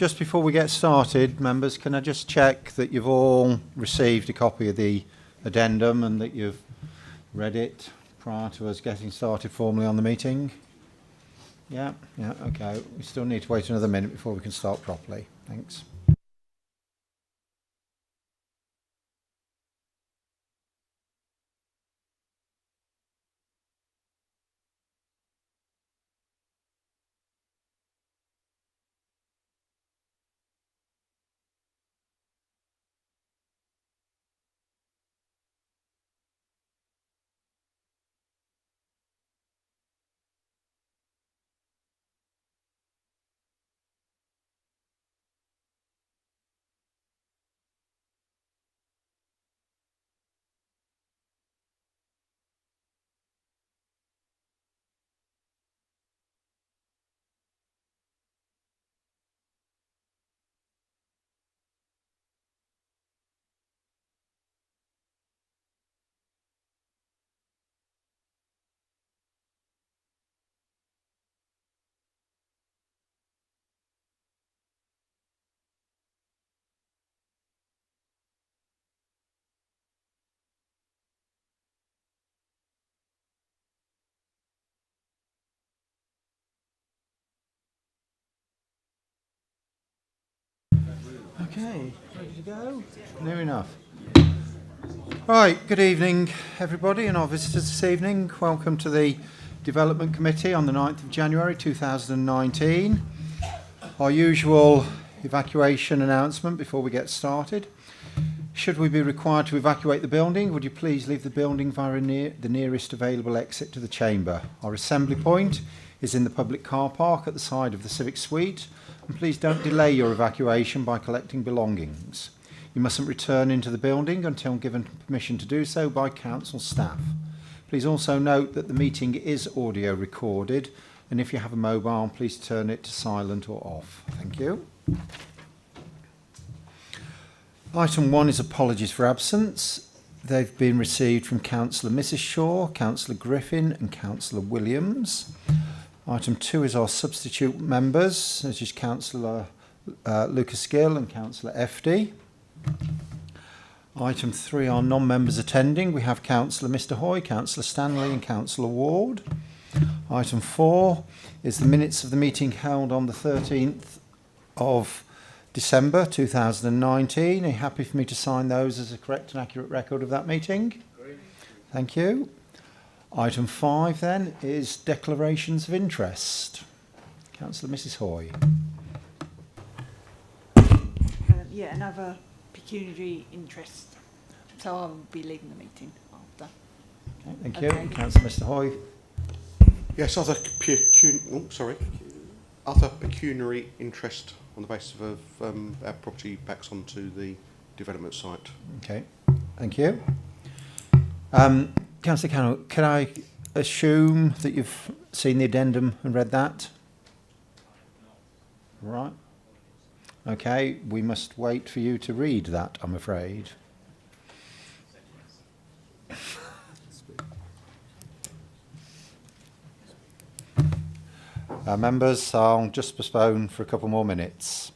Just before we get started, members, can I just check that you've all received a copy of the addendum and that you've read it prior to us getting started formally on the meeting? Yeah, okay. We still need to wait another minute before we can start properly. Thanks. Okay, ready to go? Near enough. Right, good evening everybody and our visitors this evening. Welcome to the Development Committee on the 9th of January 2019. Our usual evacuation announcement before we get started. Should we be required to evacuate the building, would you please leave the building via the nearest available exit to the chamber. Our assembly point is in the public car park at the side of the Civic Suite, and please don't delay your evacuation by collecting belongings. You mustn't return into the building until given permission to do so by council staff. Please also note that the meeting is audio recorded, and if you have a mobile, please turn it to silent or off. Thank you. Item 1 is apologies for absence. They've been received from Councillor Mrs Shaw, Councillor Griffin and Councillor Williams. Item 2 is our substitute members, which is Councillor Lucas Gill and Councillor FD. Item 3 are non-members attending. We have Councillor Mr Hoy, Councillor Stanley and Councillor Ward. Item 4 is the minutes of the meeting held on the 13th of December 2019. Are you happy for me to sign those as a correct and accurate record of that meeting? Great. Thank you. Item 5 then is declarations of interest. Councillor Mrs Hoy. Yeah, another pecuniary interest. So I'll be leaving the meeting after. Okay, thank you. Councillor Mr Hoy. Yes, other pecuniary interest on the basis of our property backs onto the development site. Okay, thank you. Councillor Cannell, can I assume that you've seen the addendum and read that? Right. Okay, we must wait for you to read that, I'm afraid. Members, I'll just postpone for a couple more minutes.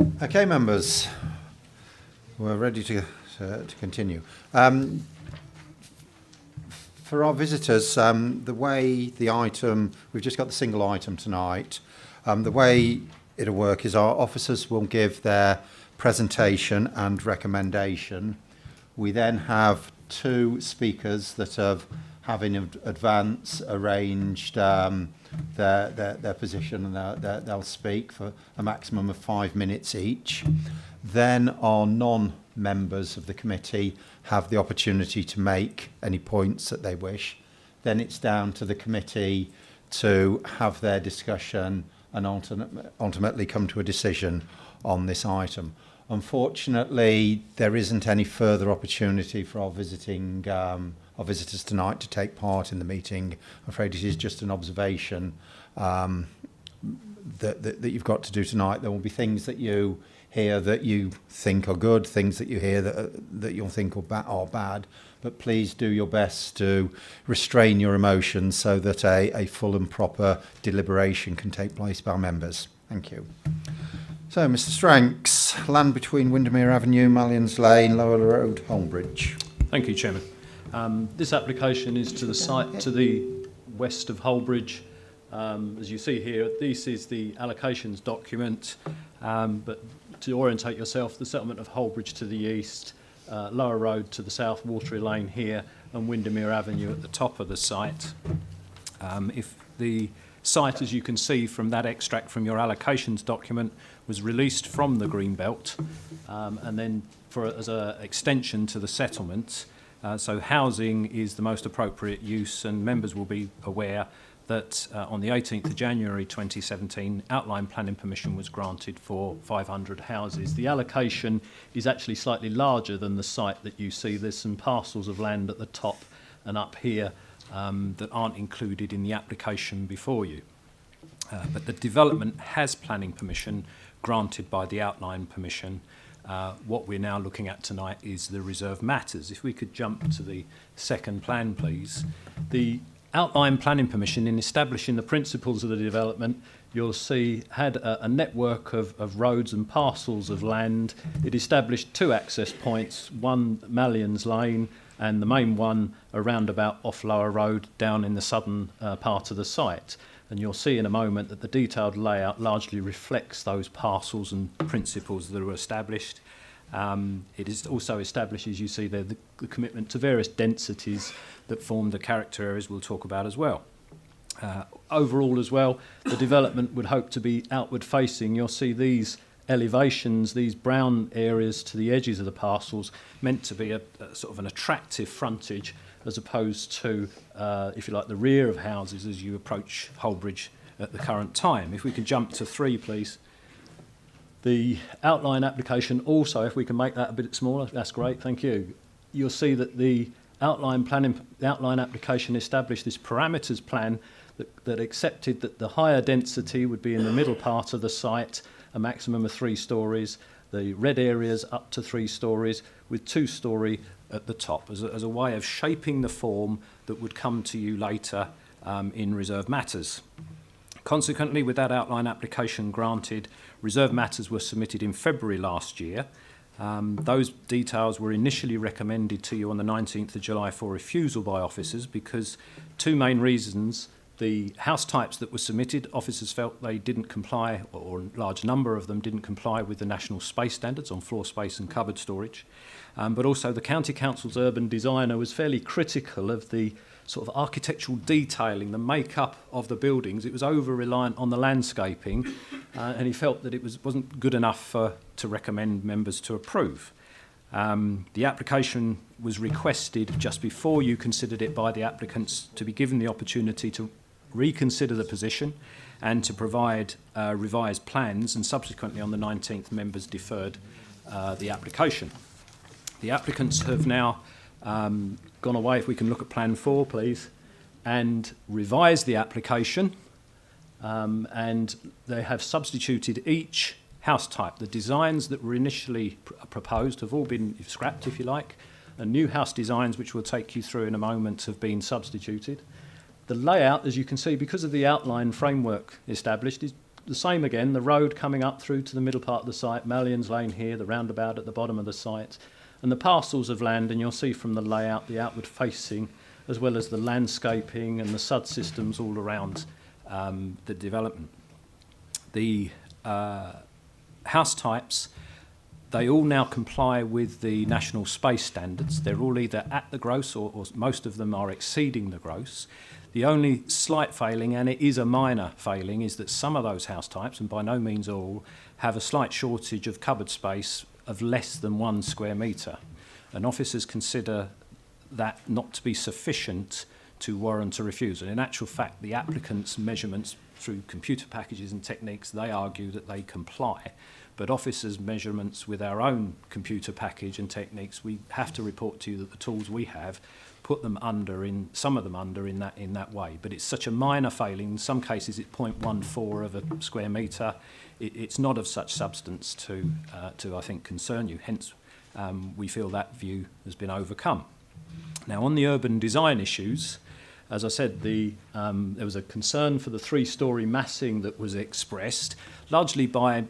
Okay, members, we're ready to continue. For our visitors, the way the item, we've just got the single item tonight, the way it'll work is our officers will give their presentation and recommendation. We then have two speakers that have in advance arranged their position, and they'll speak for a maximum of 5 minutes each. Then our non-members of the committee have the opportunity to make any points that they wish. Then it's down to the committee to have their discussion and ultimately come to a decision on this item. Unfortunately, there isn't any further opportunity for our visitors tonight to take part in the meeting. I'm afraid it is just an observation that you've got to do tonight. There will be things that you hear that you think are good, things that you hear that you'll think are bad, but please do your best to restrain your emotions so that a full and proper deliberation can take place by members. Thank you. So, Mr. Stranks, land between Windermere Avenue, Mallions Lane, Lower Road, Holmbridge. Thank you, Chairman. This application is to the site to the west of Holbridge. As you see here, this is the allocations document, but to orientate yourself, the settlement of Holbridge to the east, Lower Road to the south, Watery Lane here, and Windermere Avenue at the top of the site. If the site, as you can see from that extract from your allocations document, was released from the Greenbelt, and then as an extension to the settlement. So housing is the most appropriate use, and members will be aware that on the 18th of January 2017, outline planning permission was granted for 500 houses. The allocation is actually slightly larger than the site that you see. There's some parcels of land at the top and up here that aren't included in the application before you. But the development has planning permission granted by the outline permission. What we're now looking at tonight is the reserve matters. If we could jump to the second plan, please. The outline planning permission, in establishing the principles of the development, you'll see had a network of roads and parcels of land. It established two access points, one Mallions Lane and the main one a roundabout off Lower Road down in the southern part of the site. And you'll see in a moment that the detailed layout largely reflects those parcels and principles that were established. It is also established, as you see there, the commitment to various densities that form the character areas we'll talk about as well. Overall as well, the development would hope to be outward facing. You'll see these elevations, these brown areas to the edges of the parcels, meant to be a sort of an attractive frontage as opposed to, if you like, the rear of houses as you approach Holbridge at the current time. If we could jump to 3, please. The outline application also, if we can make that a bit smaller, that's great, thank you. You'll see that the outline application established this parameters plan that accepted that the higher density would be in the middle part of the site, a maximum of 3 stories, the red areas up to 3 stories, with 2-storey at the top, as a way of shaping the form that would come to you later in reserve matters. Consequently, with that outline application granted, reserve matters were submitted in February last year. Those details were initially recommended to you on the 19th of July for refusal by officers because 2 main reasons. The house types that were submitted, officers felt they didn't comply, or a large number of them didn't comply with the national space standards on floor space and cupboard storage. But also the County Council's urban designer was fairly critical of the sort of architectural detailing, the makeup of the buildings. It was over-reliant on the landscaping, and he felt that it wasn't good enough to recommend members to approve. The application was requested just before you considered it by the applicants to be given the opportunity to reconsider the position and to provide revised plans, and subsequently on the 19th members deferred the application. The applicants have now gone away, if we can look at plan 4 please, and revised the application, and they have substituted each house type. The designs that were initially proposed have all been scrapped, if you like, and new house designs, which we'll take you through in a moment, have been substituted. The layout, as you can see, because of the outline framework established, is the same again, the road coming up through to the middle part of the site, Mallion's Lane here, the roundabout at the bottom of the site, and the parcels of land, and you'll see from the layout the outward facing, as well as the landscaping and the SUD systems all around the development. The house types, they all now comply with the national space standards. They're all either at the gross or most of them are exceeding the gross. The only slight failing, and it is a minor failing, is that some of those house types, and by no means all, have a slight shortage of cupboard space of less than 1 square metre. And officers consider that not to be sufficient to warrant a refusal. In actual fact, the applicant's measurements through computer packages and techniques, they argue that they comply. But officers' measurements with our own computer package and techniques, we have to report to you that the tools we have put them under, in some of them under in that way. But it's such a minor failing. In some cases, it's 0.14 of a square metre. It's not of such substance to I think, concern you. Hence, we feel that view has been overcome. Now, on the urban design issues, as I said, there was a concern for the 3-storey massing that was expressed, largely by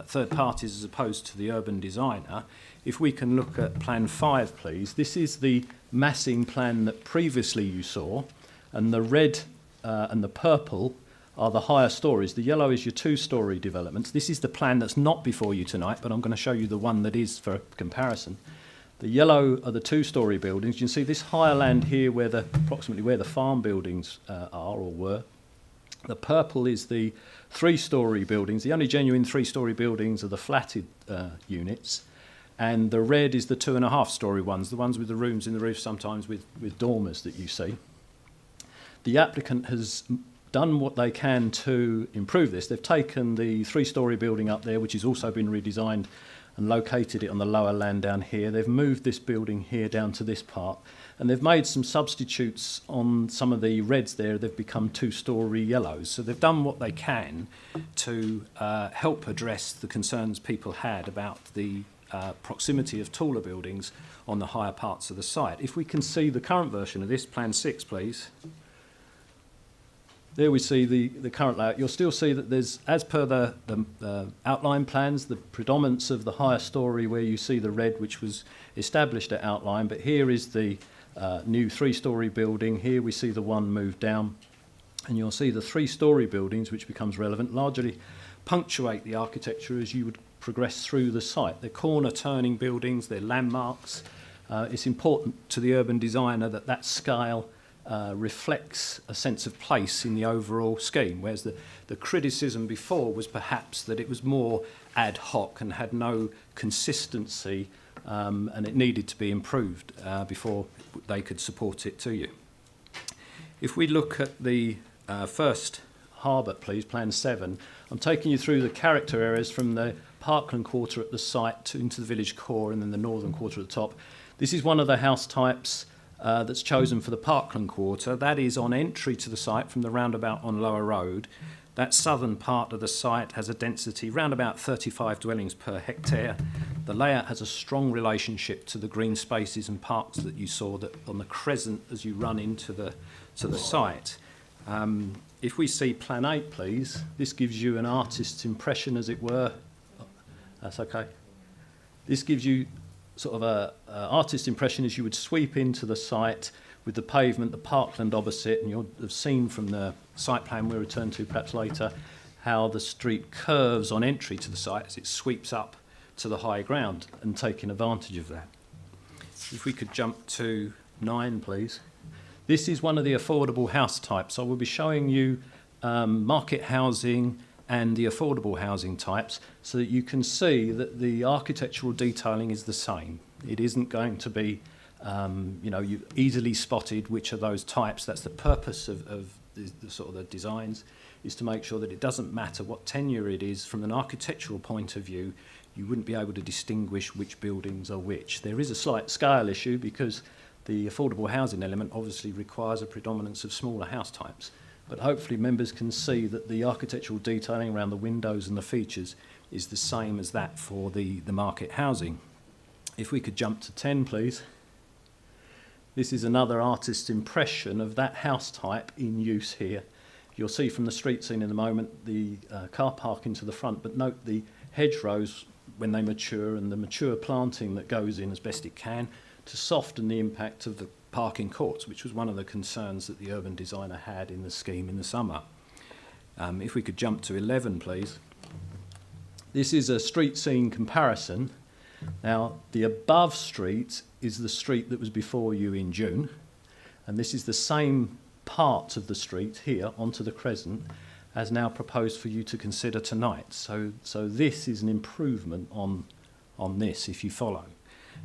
third parties as opposed to the urban designer. If we can look at Plan 5, please. This is the massing plan that previously you saw, and the red and the purple are the higher stories. The yellow is your 2-storey developments. This is the plan that's not before you tonight, but I'm going to show you the one that is for comparison. The yellow are the 2-storey buildings. You can see this higher land here, approximately where the farm buildings are or were. The purple is the 3-storey buildings. The only genuine 3-storey buildings are the flatted units. And the red is the 2.5-storey ones, the ones with the rooms in the roof, sometimes with dormers that you see. The applicant has done what they can to improve this. They've taken the 3-storey building up there, which has also been redesigned, and located it on the lower land down here. They've moved this building here down to this part, and they've made some substitutes on some of the reds there. They've become 2-storey yellows. So they've done what they can to help address the concerns people had about the proximity of taller buildings on the higher parts of the site. If we can see the current version of this, Plan 6, please. There we see the current layout. You'll still see that there's, as per the outline plans, the predominance of the higher storey where you see the red, which was established at outline, but here is the new 3-storey building. Here we see the one moved down, and you'll see the 3-storey buildings, which becomes relevant, largely punctuate the architecture as you would progress through the site. They're corner-turning buildings, they're landmarks. It's important to the urban designer that that scale reflects a sense of place in the overall scheme, whereas the criticism before was perhaps that it was more ad hoc and had no consistency, and it needed to be improved before they could support it to you. If we look at the first harbour, please, Plan 7, I'm taking you through the character areas from the Parkland quarter at the site into the village core and then the northern quarter at the top. This is one of the house types that's chosen for the Parkland quarter. That is on entry to the site from the roundabout on Lower Road. That southern part of the site has a density round about 35 dwellings per hectare. The layout has a strong relationship to the green spaces and parks that you saw that on the crescent as you run into the site. If we see Plan 8, please, this gives you an artist's impression, as it were. That's okay. This gives you sort of a artist's impression as you would sweep into the site with the pavement, the parkland opposite, and you'll have seen from the site plan we'll return to perhaps later how the street curves on entry to the site as it sweeps up to the high ground, and taking advantage of that. If we could jump to 9, please. This is one of the affordable house types. I will be showing you market housing and the affordable housing types so that you can see that the architectural detailing is the same. It isn't going to be, you've easily spotted which of those types. That's the purpose of the sort of the designs, is to make sure that it doesn't matter what tenure it is. From an architectural point of view, you wouldn't be able to distinguish which buildings are which. There is a slight scale issue because the affordable housing element obviously requires a predominance of smaller house types. But hopefully members can see that the architectural detailing around the windows and the features is the same as that for the market housing. If we could jump to 10, please. This is another artist's impression of that house type in use here. You'll see from the street scene in a moment the car parking to the front, but note the hedgerows when they mature and the mature planting that goes in as best it can to soften the impact of the parking courts, which was one of the concerns that the urban designer had in the scheme in the summer. If we could jump to 11, please. This is a street scene comparison. Now, the above street is the street that was before you in June, and this is the same part of the street here onto the Crescent as now proposed for you to consider tonight. So this is an improvement on this, if you follow.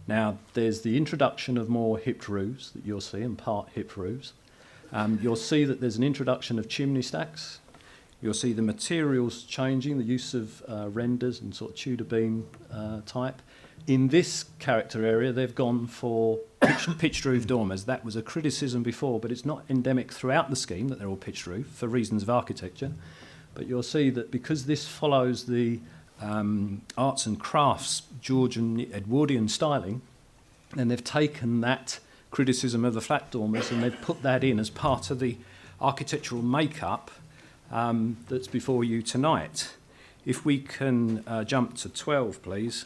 Now, there's the introduction of more hipped roofs that you'll see, and part hipped roofs. You'll see that there's an introduction of chimney stacks. You'll see the materials changing, the use of renders and sort of Tudor beam type. In this character area, they've gone for pitched roof dormers. That was a criticism before, but it's not endemic throughout the scheme that they're all pitched roof for reasons of architecture. But you'll see that because this follows the arts and crafts Georgian Edwardian styling, then they've taken that criticism of the flat dormers and they've put that in as part of the architectural makeup that's before you tonight. If we can jump to 12, please.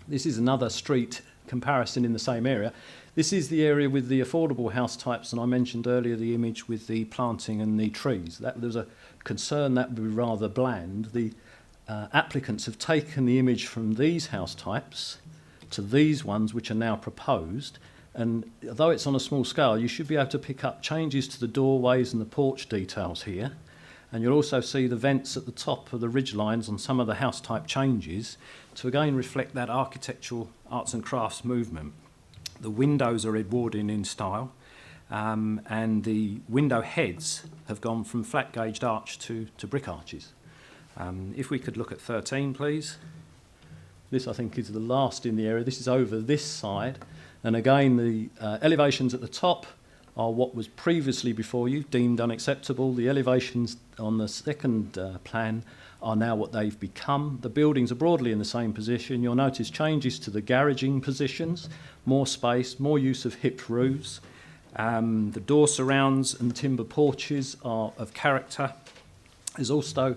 This is another street comparison in the same area. This is the area with the affordable house types, and I mentioned earlier the image with the planting and the trees. There was a concern that would be rather bland. The applicants have taken the image from these house types to these ones which are now proposed, and although it's on a small scale, you should be able to pick up changes to the doorways and the porch details here. And you'll also see the vents at the top of the ridge lines on some of the house type changes to again reflect that architectural arts and crafts movement. The windows are Edwardian in style, and the window heads have gone from flat gauged arch to brick arches. If we could look at 13, please. This, I think, is the last in the area. This is over this side. And again, the elevations at the top are what was previously before you, deemed unacceptable. The elevations on the second plan are now what they've become. The buildings are broadly in the same position. You'll notice changes to the garaging positions, more space, more use of hipped roofs. The door surrounds and timber porches are of character. There's also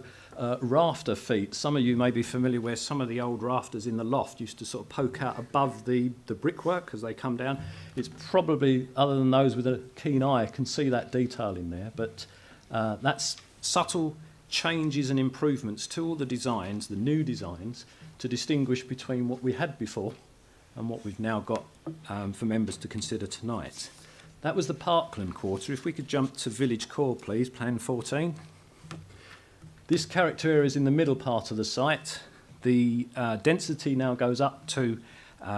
rafter feet. Some of you may be familiar where some of the old rafters in the loft used to sort of poke out above the brickwork as they come down. It's probably, other than those with a keen eye, can see that detail in there, but that's subtle changes and improvements to all the designs, the new designs, to distinguish between what we had before and what we've now got for members to consider tonight. That was the Parkland Quarter. If we could jump to Village Core, please, Plan 14. This character area is in the middle part of the site. The density now goes up to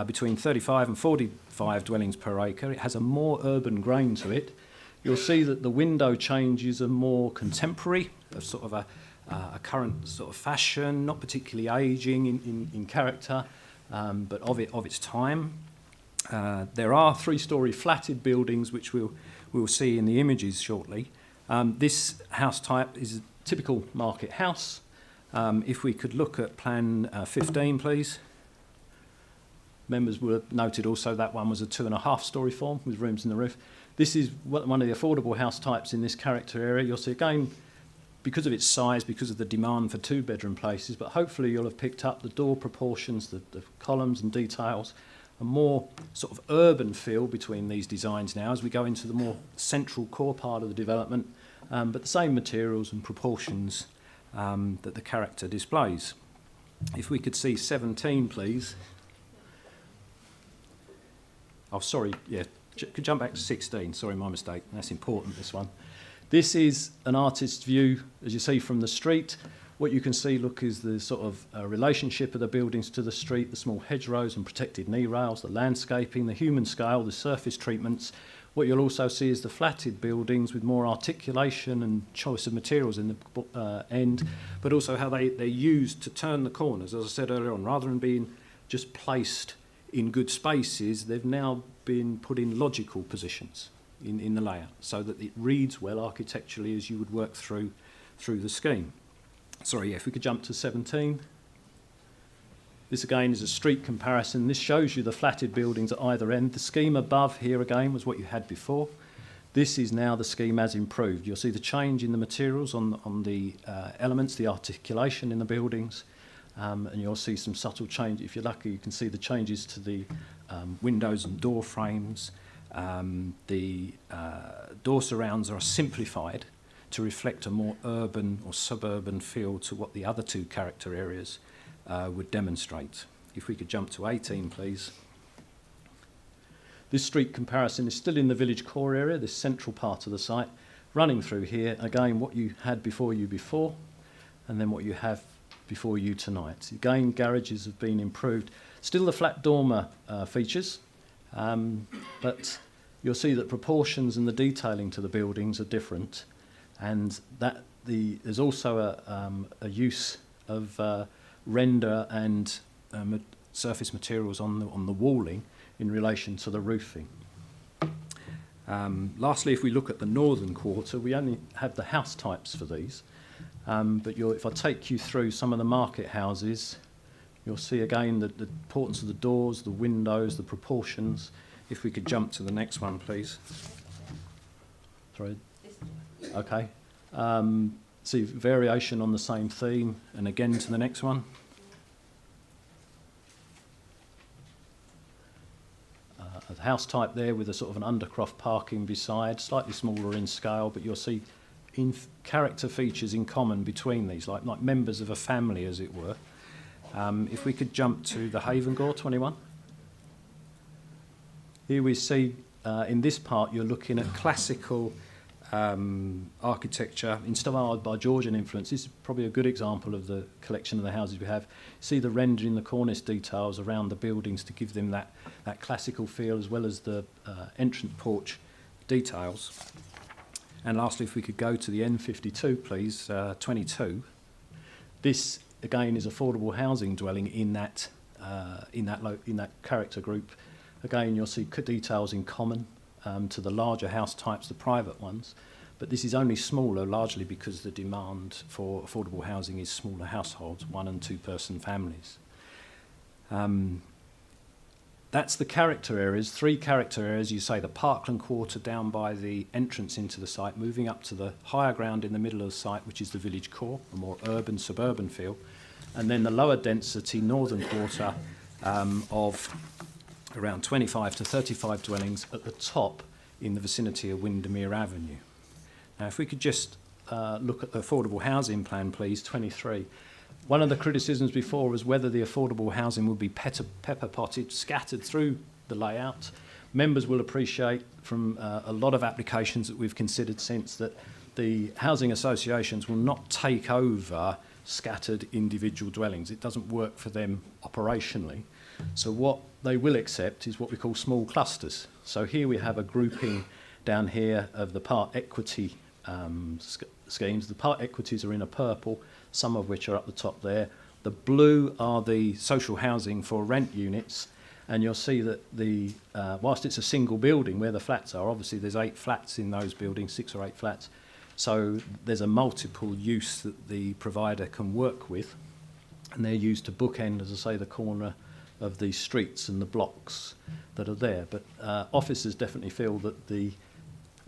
between 35 and 45 dwellings per acre. It has a more urban grain to it. You'll see that the window changes are more contemporary, of sort of a current sort of fashion, not particularly ageing in character, but of its time. There are three-storey flatted buildings, which we'll see in the images shortly. This house type is a typical market house. If we could look at Plan 15, please. Members were noted also that one was a 2.5-storey form with rooms in the roof. This is one of the affordable house types in this character area. You'll see again, because of its size, because of the demand for two-bedroom places, but hopefully you'll have picked up the door proportions, the columns and details, a more sort of urban feel between these designs now as we go into the more central core part of the development, but the same materials and proportions that the character displays. If we could see 17, please. Oh, sorry, yeah, could jump back to 16. Sorry, my mistake. That's important, this one. This is an artist's view, as you see from the street. What you can see, look, is the sort of relationship of the buildings to the street, the small hedgerows and protected knee rails, the landscaping, the human scale, the surface treatments. What you'll also see is the flatted buildings with more articulation and choice of materials in the end, but also how they're used to turn the corners. As I said earlier on, rather than being just placed in good spaces, they've now been put in logical positions in the layout so that it reads well architecturally as you would work through the scheme. Sorry, yeah, if we could jump to 17. This again is a street comparison. This shows you the flatted buildings at either end. The scheme above here again was what you had before. This is now the scheme as improved. You'll see the change in the materials on the elements, the articulation in the buildings, and you'll see some subtle change. If you're lucky, you can see the changes to the windows and door frames. The door surrounds are simplified to reflect a more urban or suburban feel to what the other two character areas would demonstrate. If we could jump to 18, please. This street comparison is still in the village core area, this central part of the site, running through here, again, what you had before you before, and then what you have before you tonight. Again, garages have been improved. Still the flat dormer features, but you'll see that proportions and the detailing to the buildings are different, and that there's also a use of render and surface materials on the walling in relation to the roofing. Lastly, if we look at the northern quarter, we only have the house types for these, but if I take you through some of the market houses, you'll see again the importance of the doors, the windows, the proportions. If we could jump to the next one, please. Sorry. Okay. See variation on the same theme, and again to the next one. A house type there with a sort of an undercroft parking beside, slightly smaller in scale, but you'll see character features in common between these, like members of a family, as it were. If we could jump to the Havengore 21. Here we see, in this part, you're looking at classical architecture inspired by Georgian influence. This is probably a good example of the collection of the houses we have. See the rendering, the cornice details around the buildings to give them that classical feel, as well as the entrance porch details. And lastly, if we could go to the N52, please, 22. This again is affordable housing dwelling in that character group. Again, you'll see details in common to the larger house types, the private ones, but this is only smaller, largely because the demand for affordable housing is smaller households, 1- and 2-person families. That's the character areas, 3 character areas. You say the Parkland Quarter down by the entrance into the site, moving up to the higher ground in the middle of the site, which is the village core, a more urban, suburban feel, and then the lower density Northern Quarter of around 25 to 35 dwellings at the top in the vicinity of Windermere Avenue. Now, if we could just look at the affordable housing plan, please, 23. One of the criticisms before was whether the affordable housing would be pepper potted, scattered through the layout. Members will appreciate from a lot of applications that we've considered since that the housing associations will not take over scattered individual dwellings. It doesn't work for them operationally. So what they will accept is what we call small clusters. So here we have a grouping down here of the part equity schemes. The part equities are in a purple, some of which are up the top there. The blue are the social housing for rent units, and you'll see that whilst it's a single building where the flats are, obviously there's 8 flats in those buildings, 6 or 8 flats. So there's a multiple use that the provider can work with, and they're used to bookend, as I say, the corner of the streets and the blocks that are there. But officers definitely feel that the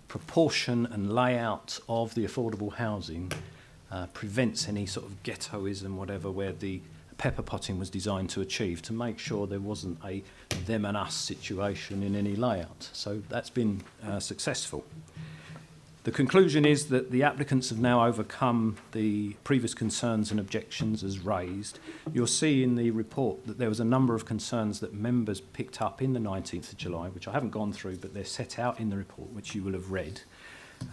proportion and layout of the affordable housing prevents any sort of ghettoism, whatever, where the pepper potting was designed to achieve, to make sure there wasn't a them and us situation in any layout. So that's been successful. The conclusion is that the applicants have now overcome the previous concerns and objections as raised. You'll see in the report that there was a number of concerns that members picked up in the 19th of July, which I haven't gone through, but they're set out in the report, which you will have read.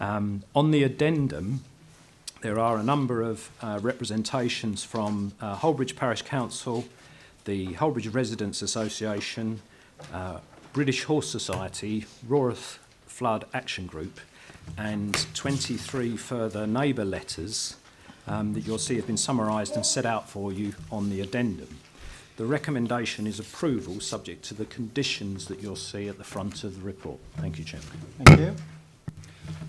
On the addendum, there are a number of representations from Holbridge Parish Council, the Holbridge Residents Association, British Horse Society, Rorath Flood Action Group, and 23 further neighbour letters that you'll see have been summarised and set out for you on the addendum. The recommendation is approval subject to the conditions that you'll see at the front of the report. Thank you, Chairman. Thank you.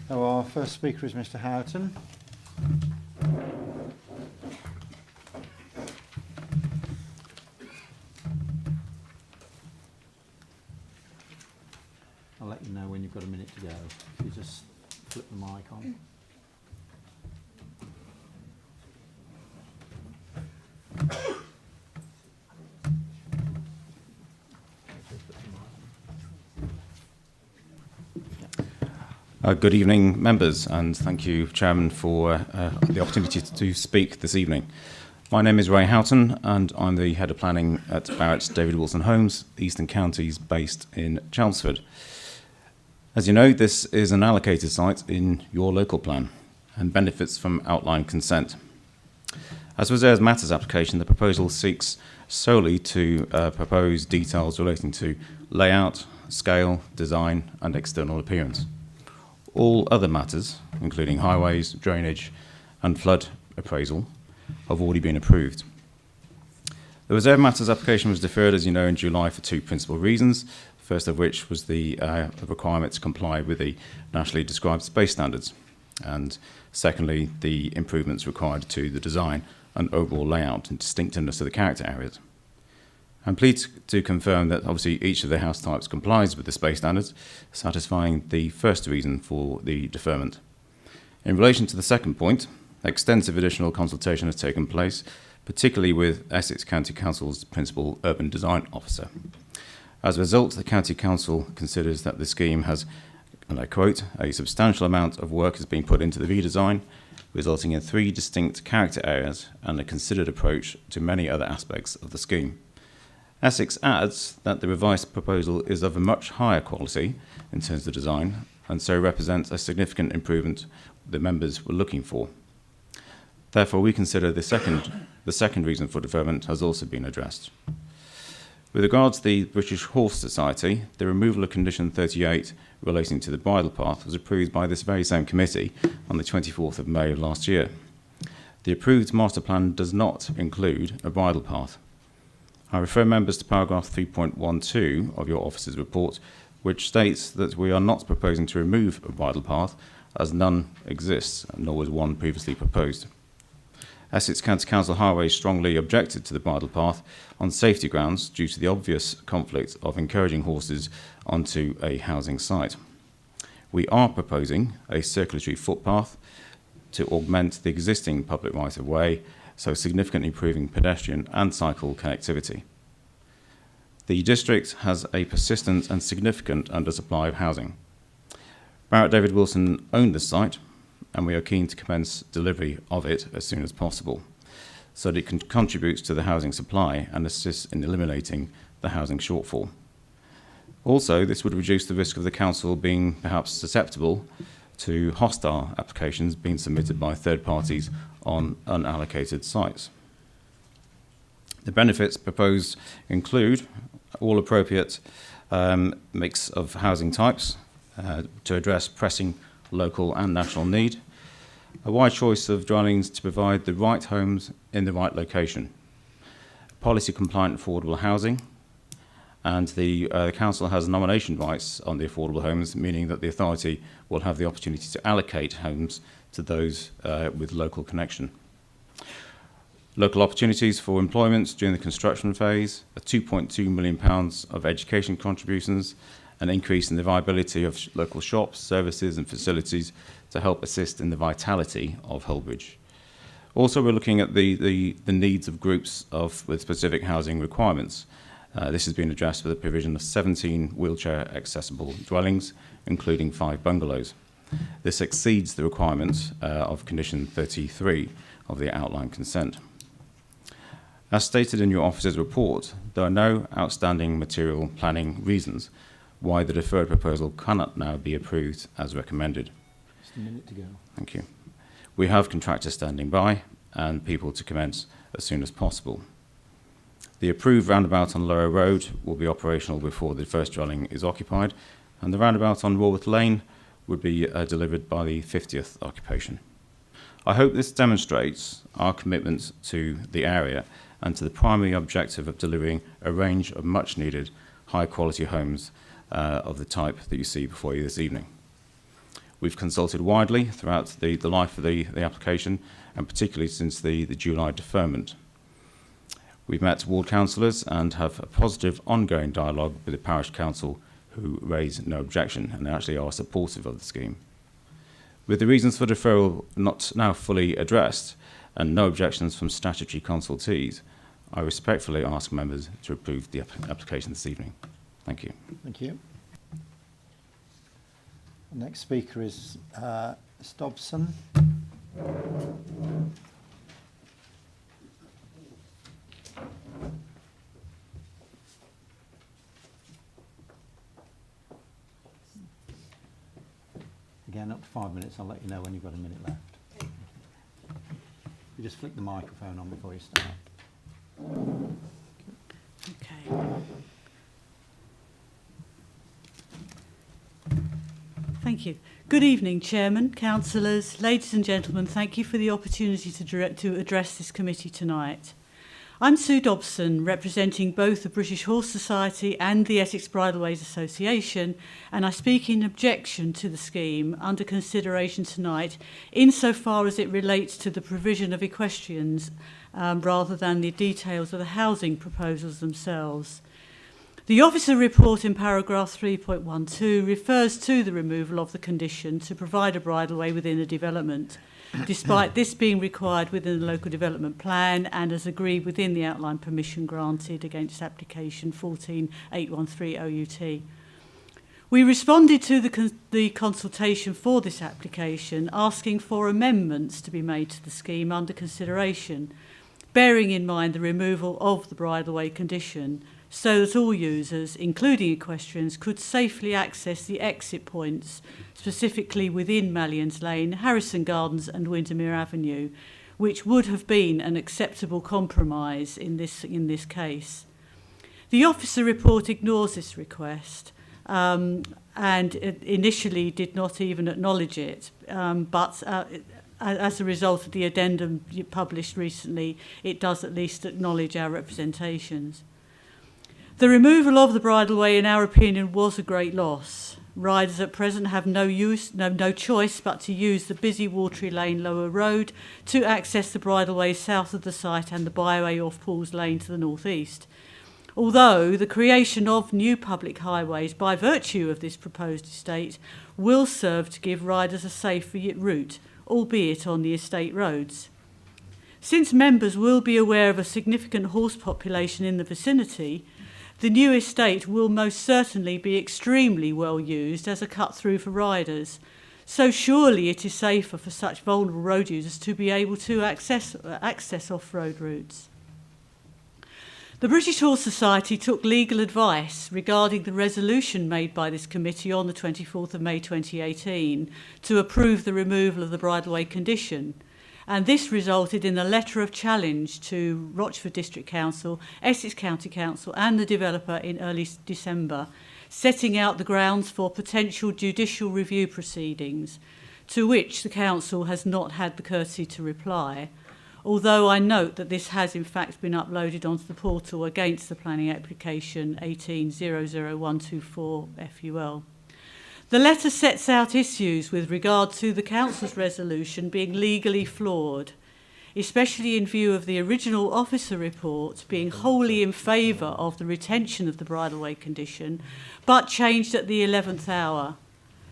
Now our first speaker is Mr. Houghton. I'll let you know when you've got got a minute to go. If you just flip the mic on. Good evening, members, and thank you, Chairman, for the opportunity to speak this evening. My name is Ray Houghton, and I'm the Head of Planning at Barratt David Wilson Homes, Eastern Counties, based in Chelmsford. As you know, this is an allocated site in your local plan and benefits from outline consent. As with Ayres Matters application, the proposal seeks solely to propose details relating to layout, scale, design, and external appearance. All other matters, including highways, drainage, and flood appraisal, have already been approved. The Reserve Matters application was deferred, as you know, in July for two principal reasons, first of which was the requirement to comply with the nationally described space standards, and secondly, the improvements required to the design and overall layout and distinctiveness of the character areas. I'm pleased to confirm that obviously each of the house types complies with the space standards, satisfying the first reason for the deferment. In relation to the second point, extensive additional consultation has taken place, particularly with Essex County Council's Principal Urban Design Officer. As a result, the County Council considers that the scheme has, and I quote, a substantial amount of work has been put into the redesign, resulting in 3 distinct character areas and a considered approach to many other aspects of the scheme. Essex adds that the revised proposal is of a much higher quality in terms of design and so represents a significant improvement the members were looking for. Therefore, we consider the second reason for deferment has also been addressed. With regards to the British Horse Society, the removal of Condition 38 relating to the bridle path was approved by this very same committee on the 24th of May of last year. The approved master plan does not include a bridle path. I refer members to paragraph 3.12 of your officer's report, which states that we are not proposing to remove a bridle path, as none exists, nor was one previously proposed. Essex County Council Highways strongly objected to the bridle path on safety grounds due to the obvious conflict of encouraging horses onto a housing site. We are proposing a circulatory footpath to augment the existing public right-of-way, so significantly improving pedestrian and cycle connectivity. The district has a persistent and significant undersupply of housing. Barratt David Wilson owned this site, and we are keen to commence delivery of it as soon as possible, so that it contributes to the housing supply and assists in eliminating the housing shortfall. Also, this would reduce the risk of the council being perhaps susceptible to hostile applications being submitted by third parties on unallocated sites. The benefits proposed include all appropriate mix of housing types to address pressing local and national need, a wide choice of dwellings to provide the right homes in the right location, policy-compliant affordable housing, and the council has nomination rights on the affordable homes, meaning that the authority will have the opportunity to allocate homes to those with local connection. Local opportunities for employment during the construction phase, a £2.2 million of education contributions, an increase in the viability of local shops, services and facilities to help assist in the vitality of Hullbridge. Also, we're looking at the needs of groups with specific housing requirements. This has been addressed with the provision of 17 wheelchair-accessible dwellings, including 5 bungalows. This exceeds the requirements of Condition 33 of the outline consent. As stated in your officer's report, there are no outstanding material planning reasons why the deferred proposal cannot now be approved as recommended. Just a minute to go. Thank you. We have contractors standing by and people to commence as soon as possible. The approved roundabout on Lower Road will be operational before the first dwelling is occupied, and the roundabout on Walworth Lane would be delivered by the 50th occupation. I hope this demonstrates our commitment to the area and to the primary objective of delivering a range of much-needed, high-quality homes of the type that you see before you this evening. We've consulted widely throughout the life of the application, and particularly since the July deferment. We've met ward councillors and have a positive ongoing dialogue with the parish council, who raised no objection and actually are supportive of the scheme. With the reasons for deferral not now fully addressed and no objections from statutory consultees, I respectfully ask members to approve the application this evening. Thank you. Thank you. The next speaker is Ms. Dobson. Again, up to 5 minutes. I'll let you know when you've got a minute left. You just flick the microphone on before you start. Okay. Thank you. Good evening, Chairman, councillors, ladies and gentlemen. Thank you for the opportunity to address this committee tonight. I'm Sue Dobson, representing both the British Horse Society and the Essex Bridleways Association, and I speak in objection to the scheme under consideration tonight insofar as it relates to the provision of equestrians rather than the details of the housing proposals themselves. The officer report in paragraph 3.12 refers to the removal of the condition to provide a bridleway within a development, despite this being required within the local development plan and as agreed within the outline permission granted against application 14813 OUT. We responded to the consultation for this application asking for amendments to be made to the scheme under consideration, bearing in mind the removal of the bridleway condition, so that all users, including equestrians, could safely access the exit points, specifically within Mallions Lane, Harrison Gardens and Windermere Avenue, which would have been an acceptable compromise in this case. The officer report ignores this request and initially did not even acknowledge it, but as a result of the addendum published recently, it does at least acknowledge our representations. The removal of the bridleway, in our opinion, was a great loss. Riders at present have no choice but to use the busy Watery Lane Lower Road to access the bridleway south of the site and the byway off Paul's Lane to the northeast. Although the creation of new public highways by virtue of this proposed estate will serve to give riders a safer route, albeit on the estate roads. Since members will be aware of a significant horse population in the vicinity, the new estate will most certainly be extremely well used as a cut-through for riders, so surely it is safer for such vulnerable road users to be able to access off-road routes. The British Horse Society took legal advice regarding the resolution made by this committee on the 24th of May 2018 to approve the removal of the bridleway condition, and this resulted in a letter of challenge to Rochford District Council, Essex County Council and the developer in early December, setting out the grounds for potential judicial review proceedings, to which the Council has not had the courtesy to reply, although I note that this has in fact been uploaded onto the portal against the planning application 1800124 FUL. The letter sets out issues with regard to the Council's resolution being legally flawed, especially in view of the original officer report being wholly in favour of the retention of the bridleway condition, but changed at the 11th hour.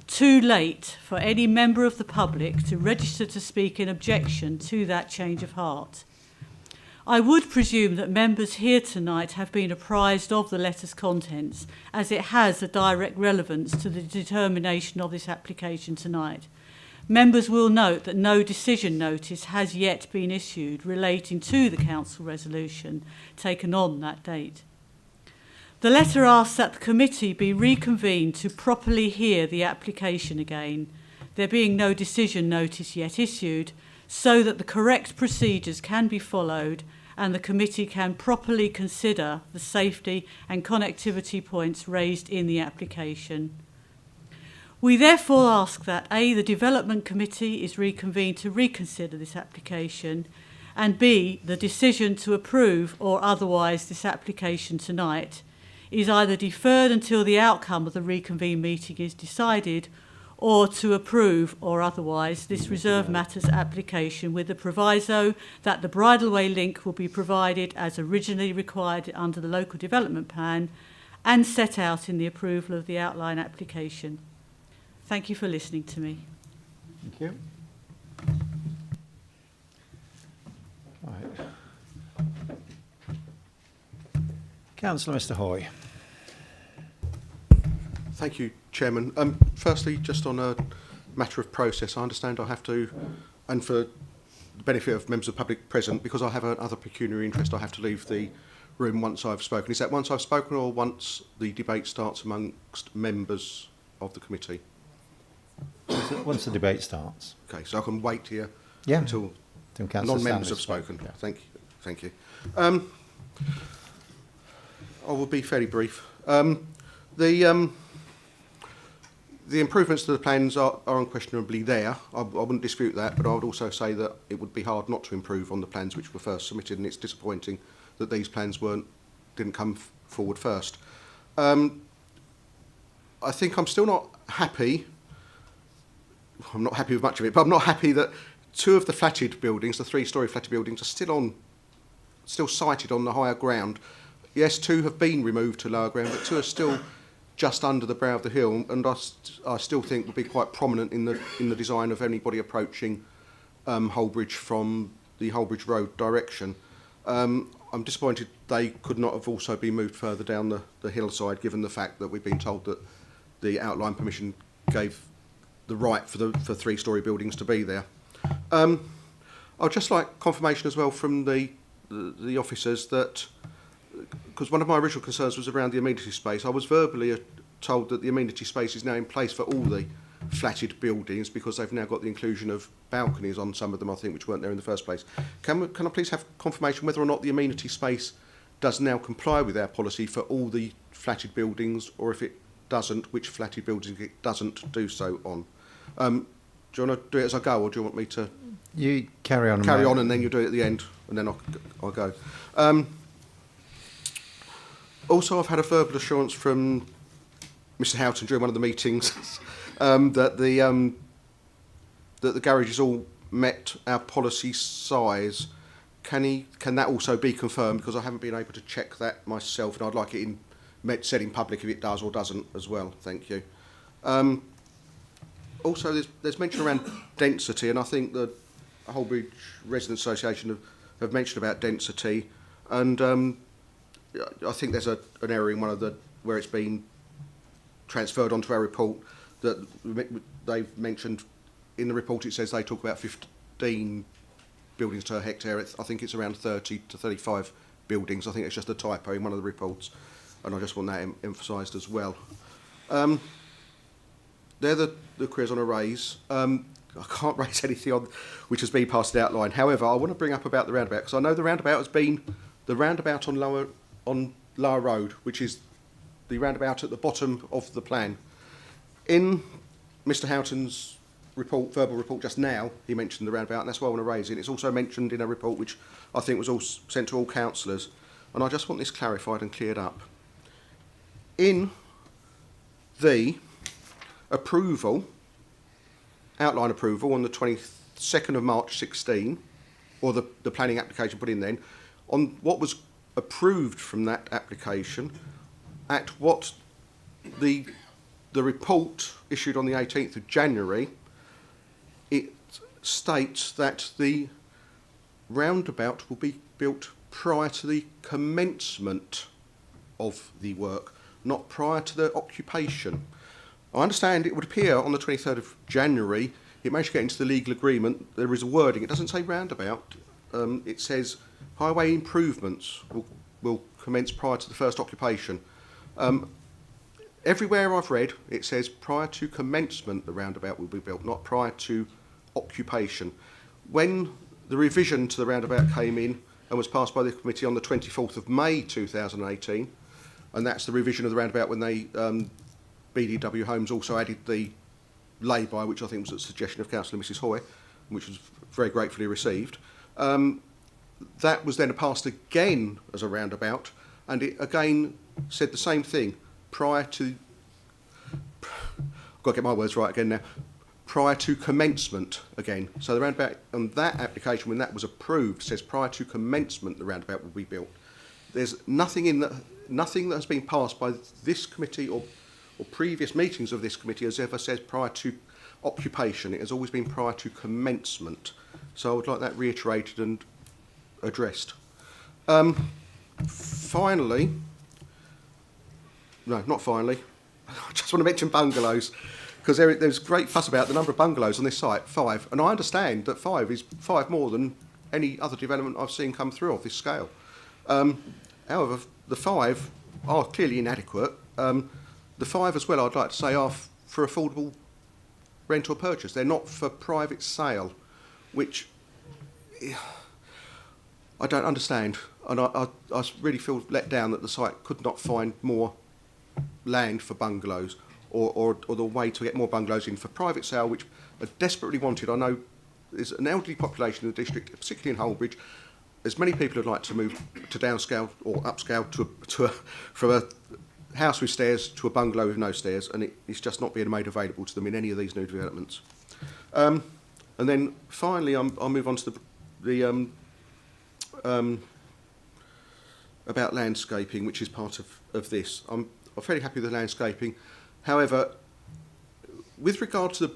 Too late for any member of the public to register to speak in objection to that change of heart. I would presume that members here tonight have been apprised of the letter's contents, as it has a direct relevance to the determination of this application tonight. Members will note that no decision notice has yet been issued relating to the Council resolution taken on that date. The letter asks that the committee be reconvened to properly hear the application again, there being no decision notice yet issued, so that the correct procedures can be followed and the committee can properly consider the safety and connectivity points raised in the application. We therefore ask that A, the Development Committee is reconvened to reconsider this application, and B, the decision to approve or otherwise this application tonight is either deferred until the outcome of the reconvened meeting is decided, or to approve or otherwise this reserve matters application with the proviso that the bridleway link will be provided as originally required under the local development plan and set out in the approval of the outline application. Thank you for listening to me. Thank you. Right. Councillor Mr Hoy. Thank you, Chairman. Firstly, just on a matter of process, I understand I have to, and for the benefit of members of the public present, because I have another pecuniary interest, I have to leave the room once I've spoken. Is that once I've spoken or once the debate starts amongst members of the committee? Once the debate starts. Okay, so I can wait here Yeah. until Councillor non-members Stanley's have spoken. Yeah. Thank you. Thank you. I will be fairly brief. The improvements to the plans are unquestionably there. I wouldn't dispute that, but I would also say that it would be hard not to improve on the plans which were first submitted, and it's disappointing that these plans didn't come forward first. I think I'm still not happy. I'm not happy with much of it, but I'm not happy that two of the flatted buildings, the three-storey flatted buildings, are still sited on the higher ground. Yes, two have been removed to lower ground, but two are still just under the brow of the hill, and I still think would be quite prominent in the design of anybody approaching Holbridge from the Holbridge Road direction. I'm disappointed they could not have also been moved further down the hillside, given the fact that we've been told that the outline permission gave the right for three-storey buildings to be there. I'd just like confirmation as well from the officers that, because one of my original concerns was around the amenity space, I was verbally told that the amenity space is now in place for all the flatted buildings because they've now got the inclusion of balconies on some of them, I think, which weren't there in the first place. Can I please have confirmation whether or not the amenity space does now comply with our policy for all the flatted buildings, or if it doesn't, which flatted buildings it doesn't do so on? Do you want to do it as I go, or do you want me to You carry on. carry on and then you do it at the end, and then I'll go? Also, I've had a verbal assurance from Mr Houghton during one of the meetings that the garage has all met our policy size. Can that also be confirmed? Because I haven't been able to check that myself, and I'd like it said in public if it does or doesn't as well. Thank you. Also, there's mention around density, and I think the Holbridge Residents Association have mentioned about density, and I think there's an error in one of where it's been transferred onto our report that they've mentioned in the report. It says they talk about 15 buildings per hectare. I think it's around 30 to 35 buildings. I think it's just a typo in one of the reports, and I just want that emphasised as well. They're the queries on arrays. I can't raise anything on which has been past the outline. However, I want to bring up about the roundabout, because I know the roundabout has been the roundabout on Lower Road, which is the roundabout at the bottom of the plan. In Mr Houghton's verbal report just now, he mentioned the roundabout, and that's why I want to raise it. It's also mentioned in a report which I think was all sent to all councillors, and I just want this clarified and cleared up. In the outline approval on the 22nd of March 16, or the planning application put in then, on what was approved from that application, at what the report issued on the 18th of January, it states that the roundabout will be built prior to the commencement of the work, not prior to the occupation. I understand it would appear on the 23rd of January, it managed to get into the legal agreement, there is a wording, it doesn't say roundabout, it says highway improvements will commence prior to the first occupation. Everywhere I've read, it says prior to commencement the roundabout will be built, not prior to occupation. When the revision to the roundabout came in and was passed by the committee on the 24th of May 2018, and that's the revision of the roundabout when they BDW Homes also added the lay-by, which I think was at the suggestion of Councillor Mrs Hoy, which was very gratefully received. That was then passed again as a roundabout, and it again said the same thing, prior to, I've got to get my words right again now, prior to commencement again. So the roundabout on that application, when that was approved, says prior to commencement the roundabout will be built. there's nothing that has been passed by this committee or previous meetings of this committee has ever said prior to occupation. It has always been prior to commencement. So I would like that reiterated and addressed. Finally, no, not finally, I just want to mention bungalows, because there's great fuss about the number of bungalows on this site, 5, and I understand that 5 is 5 more than any other development I've seen come through of this scale. However, the 5 are clearly inadequate. The 5 as well, I'd like to say, are for affordable rent or purchase. They're not for private sale, which I don't understand. And I really feel let down that the site could not find more land for bungalows or the way to get more bungalows in for private sale, which are desperately wanted. I know there's an elderly population in the district, particularly in Holbridge. There's many people who'd like to move to downscale or upscale from a house with stairs to a bungalow with no stairs, and it's just not being made available to them in any of these new developments. And then finally, I'll move on to the about landscaping, which is part of this. I'm fairly happy with the landscaping. However, with regard to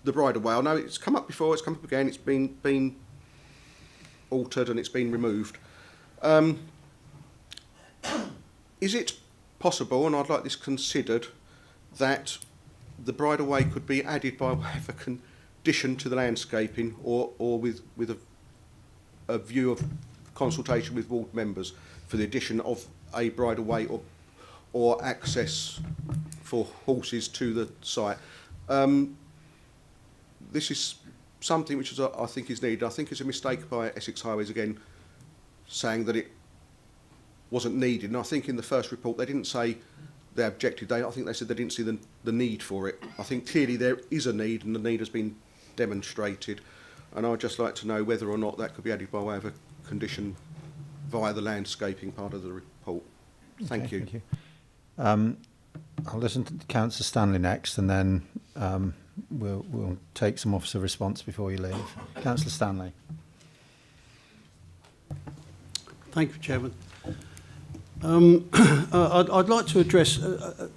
the bridleway, I know it's come up before, it's come up again, it's been altered and it's been removed. Is it possible, and I'd like this considered, that the bridleway could be added by way of a condition to the landscaping, or with a view of consultation with ward members for the addition of a bridleway or access for horses to the site? This is something which I think is needed. I think it's a mistake by Essex Highways again, saying that it wasn't needed. And I think in the first report they didn't say they objected. I think they said they didn't see the need for it. I think clearly there is a need, and the need has been demonstrated. And I'd just like to know whether or not that could be added by way of a condition via the landscaping part of the report. Thank you. Thank you. I'll listen to Councillor Stanley next, and then we'll take some officer response before you leave. Councillor Stanley. Thank you, Chairman. I'd like to address. I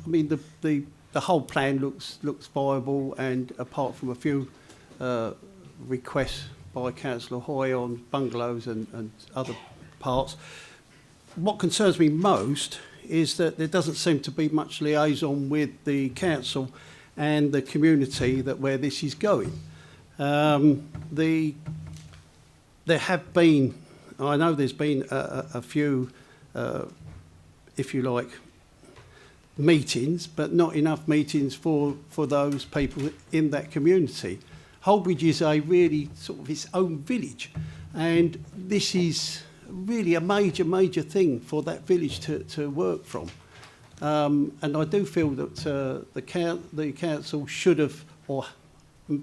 mean, the whole plan looks viable, and apart from a few requests by Councillor Hoy on bungalows and other parts, what concerns me most is that there doesn't seem to be much liaison with the council and the community where this is going. There have been, I know there's been a few, if you like, meetings, but not enough meetings for those people in that community. Holbridge is a really sort of its own village, and this is really a major thing for that village to work from. And I do feel that the council should have, or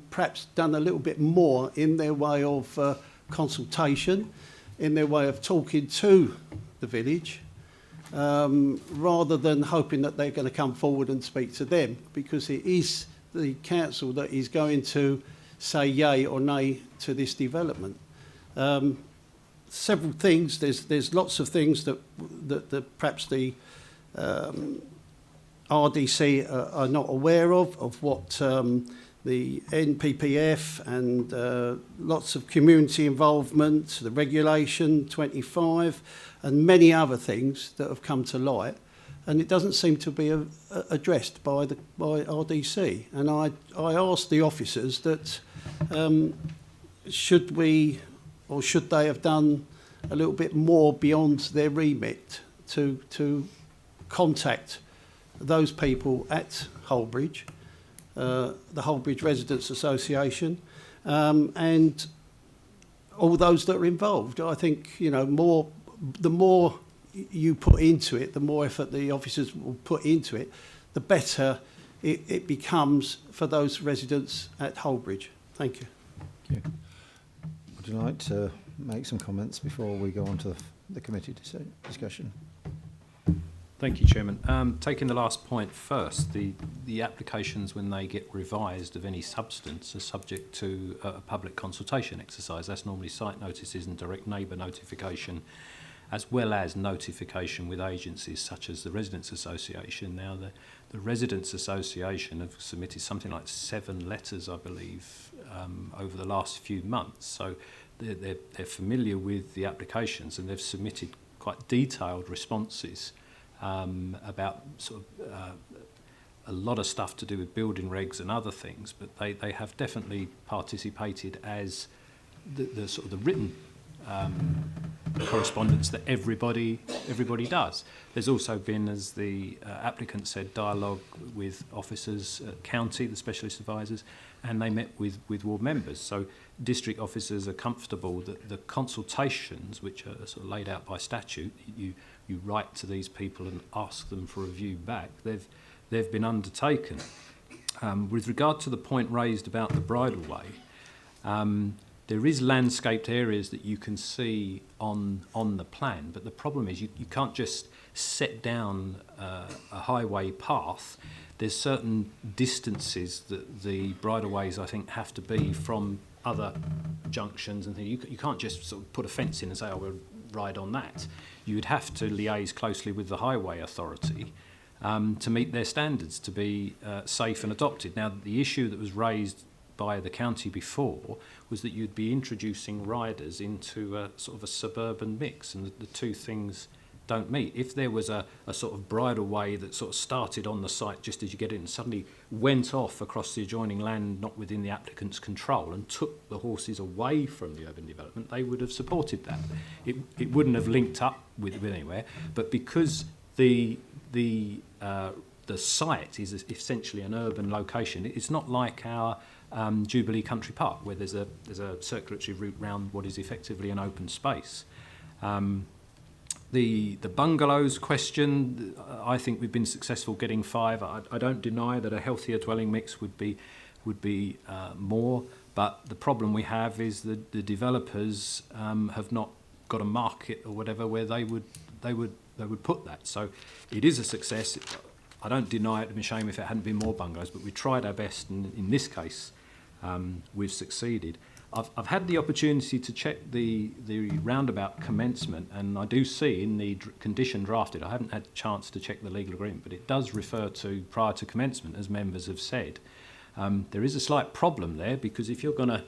perhaps done a little bit more in their way of consultation, in their way of talking to the village, rather than hoping that they're going to come forward and speak to them, because it is the council that is going to say yay or nay to this development. Several things. There's lots of things that perhaps the RDC are not aware of what the NPPF and lots of community involvement, the Regulation 25, and many other things that have come to light, and it doesn't seem to be addressed by RDC. And I asked the officers that should they have done a little bit more beyond their remit to contact those people at Holbridge, the Holbridge Residents Association, and all those that are involved. I think, you know, the more you put into it, the more effort the officers will put into it, the better it becomes for those residents at Holbridge. Thank you. Thank you. Would you like to make some comments before we go on to the committee discussion? Thank you, Chairman. Taking the last point first, the applications, when they get revised of any substance, are subject to a public consultation exercise. That's normally site notices and direct neighbour notification. as well as notification with agencies such as the Residents Association. Now, the Residents Association have submitted something like 7 letters, I believe, over the last few months. So they're familiar with the applications, and they've submitted quite detailed responses about sort of a lot of stuff to do with building regs and other things, but they have definitely participated as the sort of the written correspondence that everybody does. There's also been, as the applicant said, dialogue with officers at county, the specialist advisors, and they met with ward members. So district officers are comfortable that the consultations, which are sort of laid out by statute, you write to these people and ask them for a view back, they've been undertaken. With regard to the point raised about the bridleway, there is landscaped areas that you can see on the plan, but the problem is you can't just set down a highway path. There's certain distances that the bridleways, I think, have to be from other junctions and things. You can't just sort of put a fence in and say, oh, we'll ride on that. You would have to liaise closely with the highway authority to meet their standards, to be safe and adopted. Now, the issue that was raised by the county before was that you'd be introducing riders into a sort of a suburban mix, and the two things don't meet. If there was a sort of bridleway that sort of started on the site just as you get in and suddenly went off across the adjoining land not within the applicant's control and took the horses away from the urban development, they would have supported that. It wouldn't have linked up with anywhere, but because the site is essentially an urban location, it's not like our Jubilee Country Park, where there's a circulatory route round what is effectively an open space. The bungalows question, I think we've been successful getting 5. I don't deny that a healthier dwelling mix would be more, but the problem we have is that the developers have not got a market or whatever where they would put that. So it is a success. I don't deny it. It'd be a shame if it hadn't been more bungalows, but we tried our best, and in this case, we've succeeded. I've had the opportunity to check the roundabout commencement, and I do see in the condition drafted, I haven't had a chance to check the legal agreement, but it does refer to prior to commencement, as members have said. There is a slight problem there, because if you're going to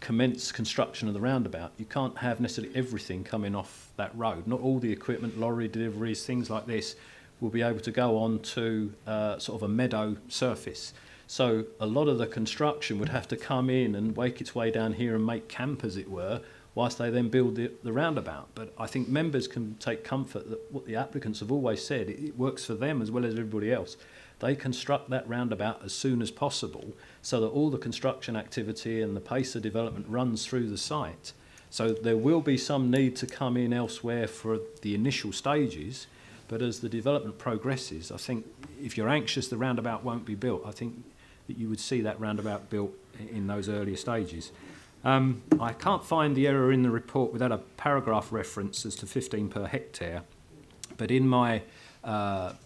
commence construction of the roundabout, you can't have necessarily everything coming off that road. Not all the equipment, lorry deliveries, things like this, will be able to go on to sort of a meadow surface. So a lot of the construction would have to come in and wake its way down here and make camp, as it were, whilst they then build the roundabout. But I think members can take comfort that what the applicants have always said, it works for them as well as everybody else. They construct that roundabout as soon as possible so that all the construction activity and the pace of development runs through the site. So there will be some need to come in elsewhere for the initial stages, but as the development progresses, I think if you're anxious the roundabout won't be built, I think that you would see that roundabout built in those earlier stages. I can't find the error in the report without a paragraph reference as to 15 per hectare, but in my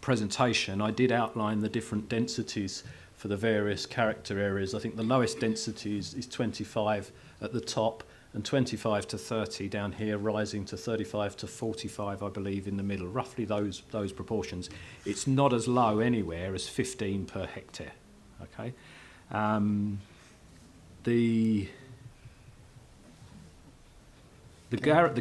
presentation I did outline the different densities for the various character areas. I think the lowest density is 25 at the top, and 25 to 30 down here, rising to 35 to 45, I believe, in the middle, roughly those proportions. It's not as low anywhere as 15 per hectare. Okay, the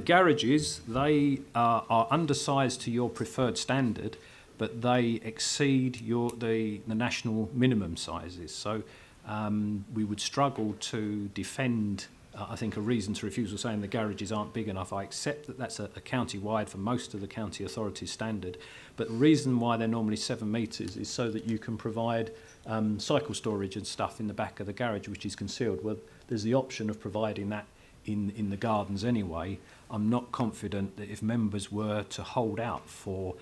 garages, they are undersized to your preferred standard, but they exceed the national minimum sizes. So we would struggle to defend, I think, a reason to refusal saying the garages aren't big enough. I accept that that's a county-wide for most of the county authorities standard, but the reason why they're normally 7 metres is so that you can provide cycle storage and stuff in the back of the garage, which is concealed. Well, there's the option of providing that in the gardens anyway. I'm not confident that if members were to hold out for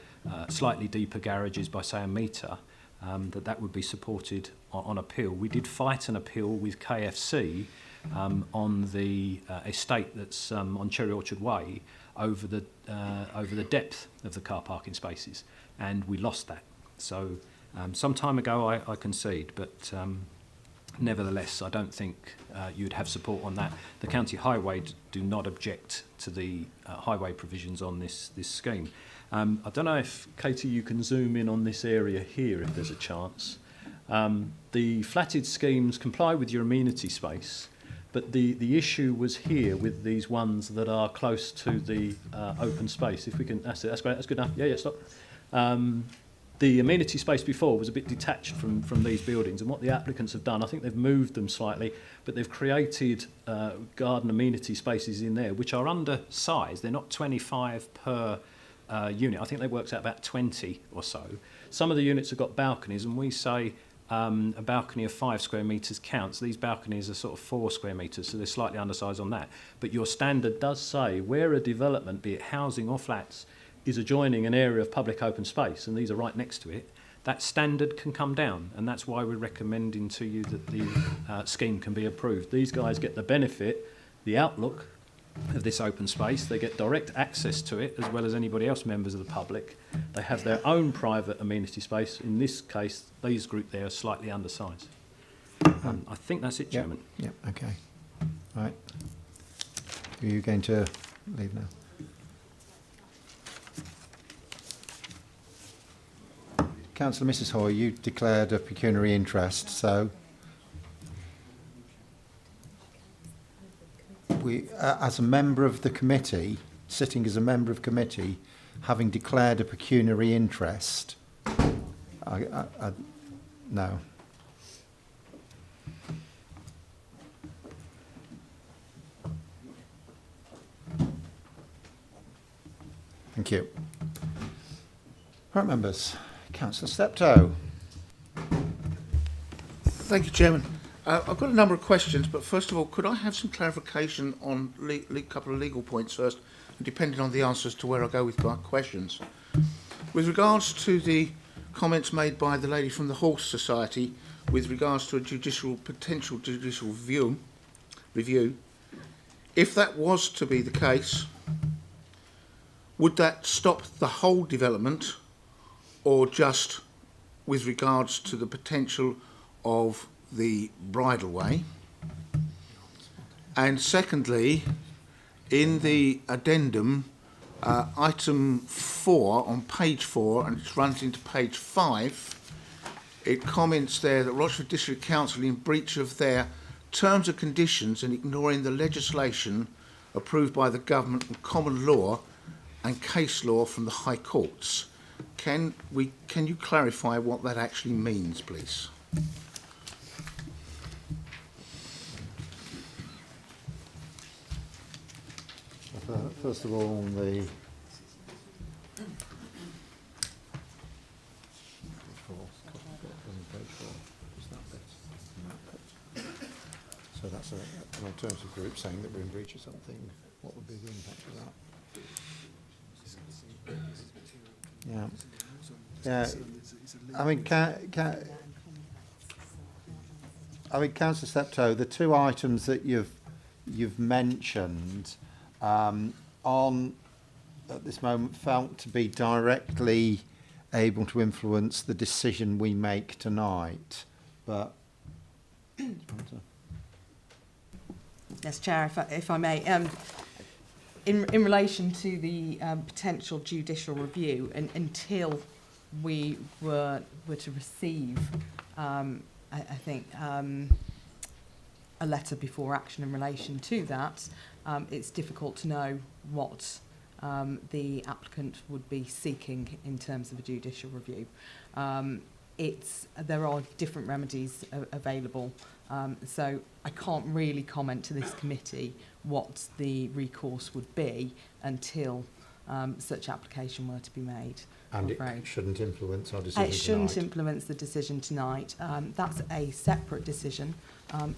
slightly deeper garages by, say, 1 metre, that would be supported on appeal. We did fight an appeal with KFC on the estate that's on Cherry Orchard Way over the depth of the car parking spaces, and we lost that. So some time ago I concede, but Nevertheless, I don't think you'd have support on that. The county highway do not object to the highway provisions on this scheme. I don't know if, Katie, you can zoom in on this area here if there's a chance. The flatted schemes comply with your amenity space, but the issue was here with these ones that are close to the open space. If we can, that's it, that's great, that's good enough. Yeah, stop. The amenity space before was a bit detached from these buildings, and what the applicants have done, I think they've moved them slightly, but they've created garden amenity spaces in there which are undersized. They're not 25 per unit. I think they worked out about 20 or so. Some of the units have got balconies, and we say a balcony of 5 square metres counts. These balconies are sort of 4 square metres, so they're slightly undersized on that. But your standard does say where a development, be it housing or flats, is adjoining an area of public open space, and these are right next to it, that standard can come down, and that's why we're recommending to you that the scheme can be approved. These guys get the benefit, the outlook of this open space. They get direct access to it, as well as anybody else, members of the public. They have their own private amenity space. In this case, these group there are slightly undersized. I think that's it, Chairman. Yep, okay. All right. Are you going to leave now? Councillor Mrs Hoy, you declared a pecuniary interest, so we, as a member of the committee, sitting as a member of committee, having declared a pecuniary interest, no. Thank you. Right, members. Councillor Steptoe. Thank you, Chairman. I've got a number of questions, but first of all, could I have some clarification on a couple of legal points first, depending on the answers to where I go with my questions. With regards to the comments made by the lady from the Horse Society with regards to a potential judicial review, if that was to be the case, would that stop the whole development, or just with regards to the potential of the bridleway? And secondly, in the addendum, item 4 on page 4, and it runs into page 5, it comments there that Rochford District Council, in breach of their terms and conditions and ignoring the legislation approved by the government and common law and case law from the High Courts. Can you clarify what that actually means, please? First of all, so that's an alternative group saying that we're in breach of something. What would be the impact of that? Yeah. I mean, Councillor Steptoe, the two items that you've mentioned on at this moment felt to be directly able to influence the decision we make tonight, but Yes, Chair, if I may. In relation to the potential judicial review, and until we were to receive, I think, a letter before action in relation to that, it's difficult to know what the applicant would be seeking in terms of a judicial review. There are different remedies available, so I can't really comment to this committee what the recourse would be until such application were to be made. And it shouldn't influence our decision tonight. It shouldn't influence the decision tonight. That's a separate decision.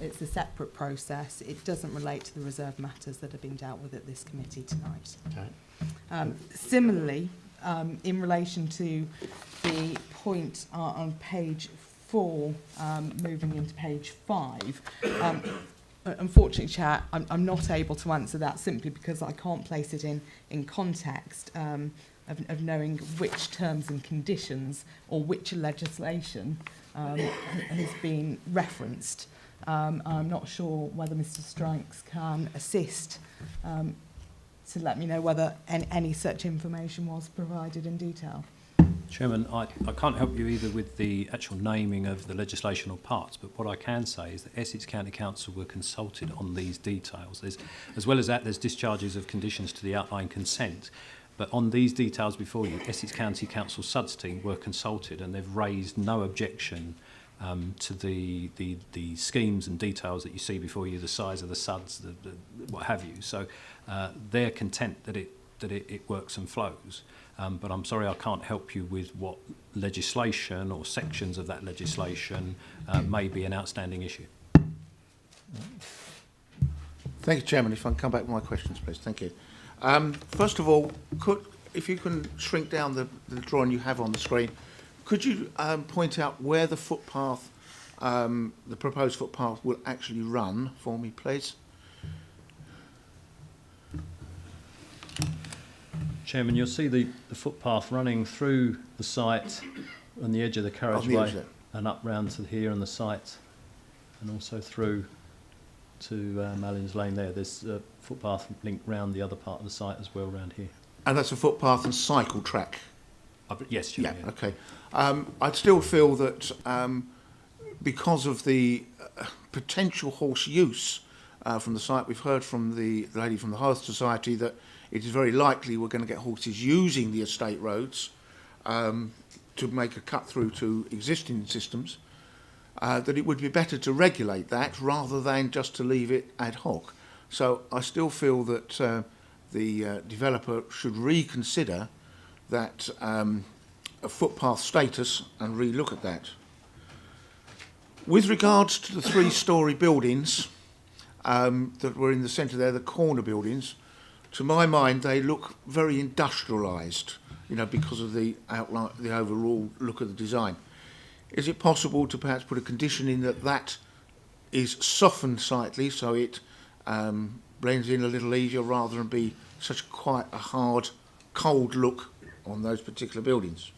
It's a separate process. It doesn't relate to the reserved matters that are being dealt with at this committee tonight. Okay. Similarly, in relation to the point on page 4, moving into page 5, unfortunately, Chair, I'm not able to answer that simply because I can't place it in context of knowing which terms and conditions or which legislation has been referenced. I'm not sure whether Mr. Strikes can assist to let me know whether any such information was provided in detail. Chairman, I can't help you either with the actual naming of the legislational parts, but what I can say is that Essex County Council were consulted on these details. As well as that, there's discharges of conditions to the outline consent. But on these details before you, Essex County Council SUDS team were consulted and they've raised no objection to the schemes and details that you see before you, the size of the SUDS, what have you. So they're content that it works and flows. But I'm sorry I can't help you with what legislation or sections of that legislation may be an outstanding issue. Thank you, Chairman. If I can come back with my questions, please. Thank you. First of all, if you can shrink down the drawing you have on the screen, could you point out where the footpath, the proposed footpath, will actually run for me, please? Chairman, you'll see the footpath running through the site on the edge of the carriageway and up round to here on the site and also through to Malins Lane there. There's a footpath linked round the other part of the site as well round here. And that's a footpath and cycle track? Yes, Chairman. Yeah, okay. I'd still feel that because of the potential horse use from the site, we've heard from the lady from the Hearth Society that it is very likely we're going to get horses using the estate roads to make a cut through to existing systems, that it would be better to regulate that rather than just to leave it ad hoc. So I still feel that the developer should reconsider that a footpath status and re-look at that. With regards to the three-storey buildings that were in the centre there, the corner buildings, to my mind, they look very industrialised, you know, because of the outline, the overall look of the design. Is it possible to perhaps put a condition in that is softened slightly so it blends in a little easier rather than be such quite a hard, cold look on those particular buildings?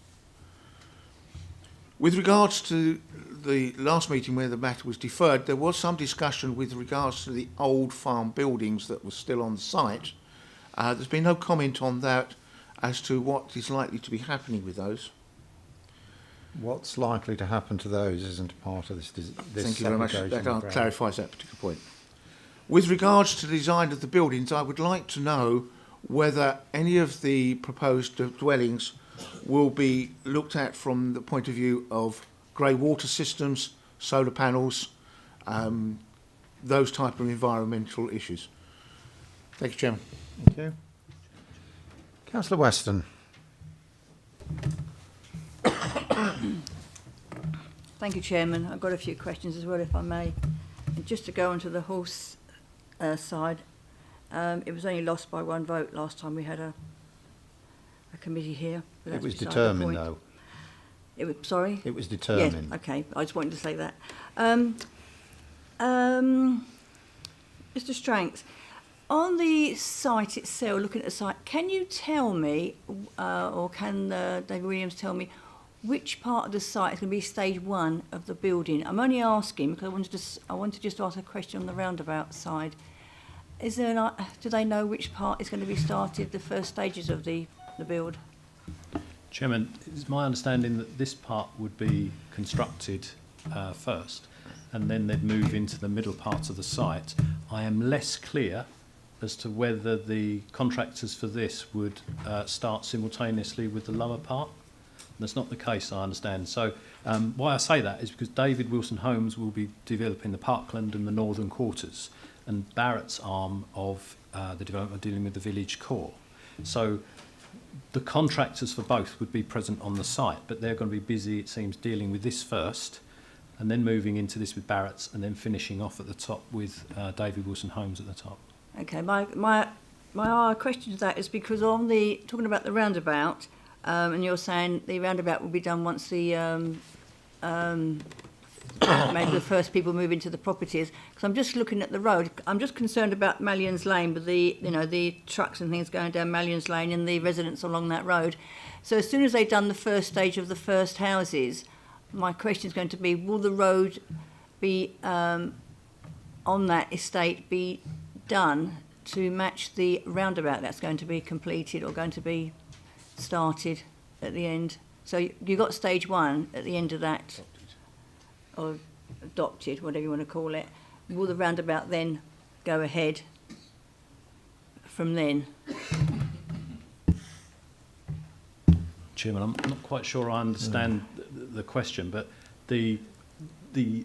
With regards to the last meeting where the matter was deferred, there was some discussion with regards to the old farm buildings that were still on the site. There's been no comment on that as to what is likely to be happening with those. What's likely to happen to those isn't part of this Thank you very much. application, That I'm afraid. clarifies that particular point. With regards to the design of the buildings, I would like to know whether any of the proposed dwellings will be looked at from the point of view of grey water systems, solar panels, those type of environmental issues. Thank you, Chairman. Thank you. Councillor Weston. Thank you, Chairman. I've got a few questions as well, if I may. And just to go on to the horse side, it was only lost by one vote last time we had a committee here. But It that's was beside the determined, point. though. It was, sorry? It was determined. Yes, okay. I just wanted to say that. Mr. Stranks, on the site itself, looking at the site, can you tell me, or can David Williams tell me, which part of the site is going to be stage 1 of the building? I'm only asking because I wanted just to ask a question on the roundabout side. Is there do they know which part is going to be started, the first stages of the build? Chairman, it's my understanding that this part would be constructed first and then they'd move into the middle part of the site. I am less clear as to whether the contractors for this would start simultaneously with the lower part. That's not the case, I understand. So why I say that is because David Wilson Homes will be developing the Parkland and the northern quarters, and Barrett's arm of the development dealing with the village core. So the contractors for both would be present on the site, but they're going to be busy, it seems, dealing with this first, and then moving into this with Barrett's, and then finishing off at the top with David Wilson Homes at the top. Okay, my question to that is because on the talking about the roundabout, and you're saying the roundabout will be done once the maybe the first people move into the properties. Because I'm just looking at the road. I'm just concerned about Mallions Lane with the the trucks and things going down Mallions Lane and the residents along that road. So as soon as they've done the first stage of the first houses, my question is going to be: will the road be on that estate be done to match the roundabout that's going to be completed or going to be started at the end? So you've got stage 1 at the end of that, or adopted, whatever you want to call it. Will the roundabout then go ahead from then? Chairman, I'm not quite sure I understand the question, but the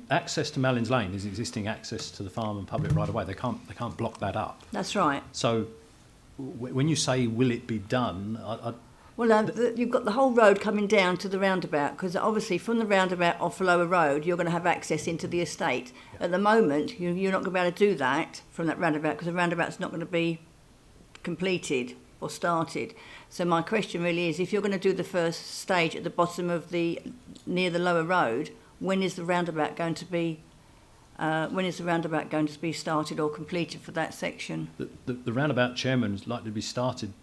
access to Mellins Lane is existing access to the farm and public right of way. They can't block that up. That's right. So when you say will it be done, Well, you've got the whole road coming down to the roundabout, because obviously from the roundabout off Lower Road, you're going to have access into the estate. At the moment, you're not going to be able to do that from that roundabout, because the roundabout's not going to be completed or started. So my question really is, if you're going to do the first stage at the bottom of near the Lower Road, when is the roundabout going to be started or completed for that section? the roundabout, Chairman, is likely to be started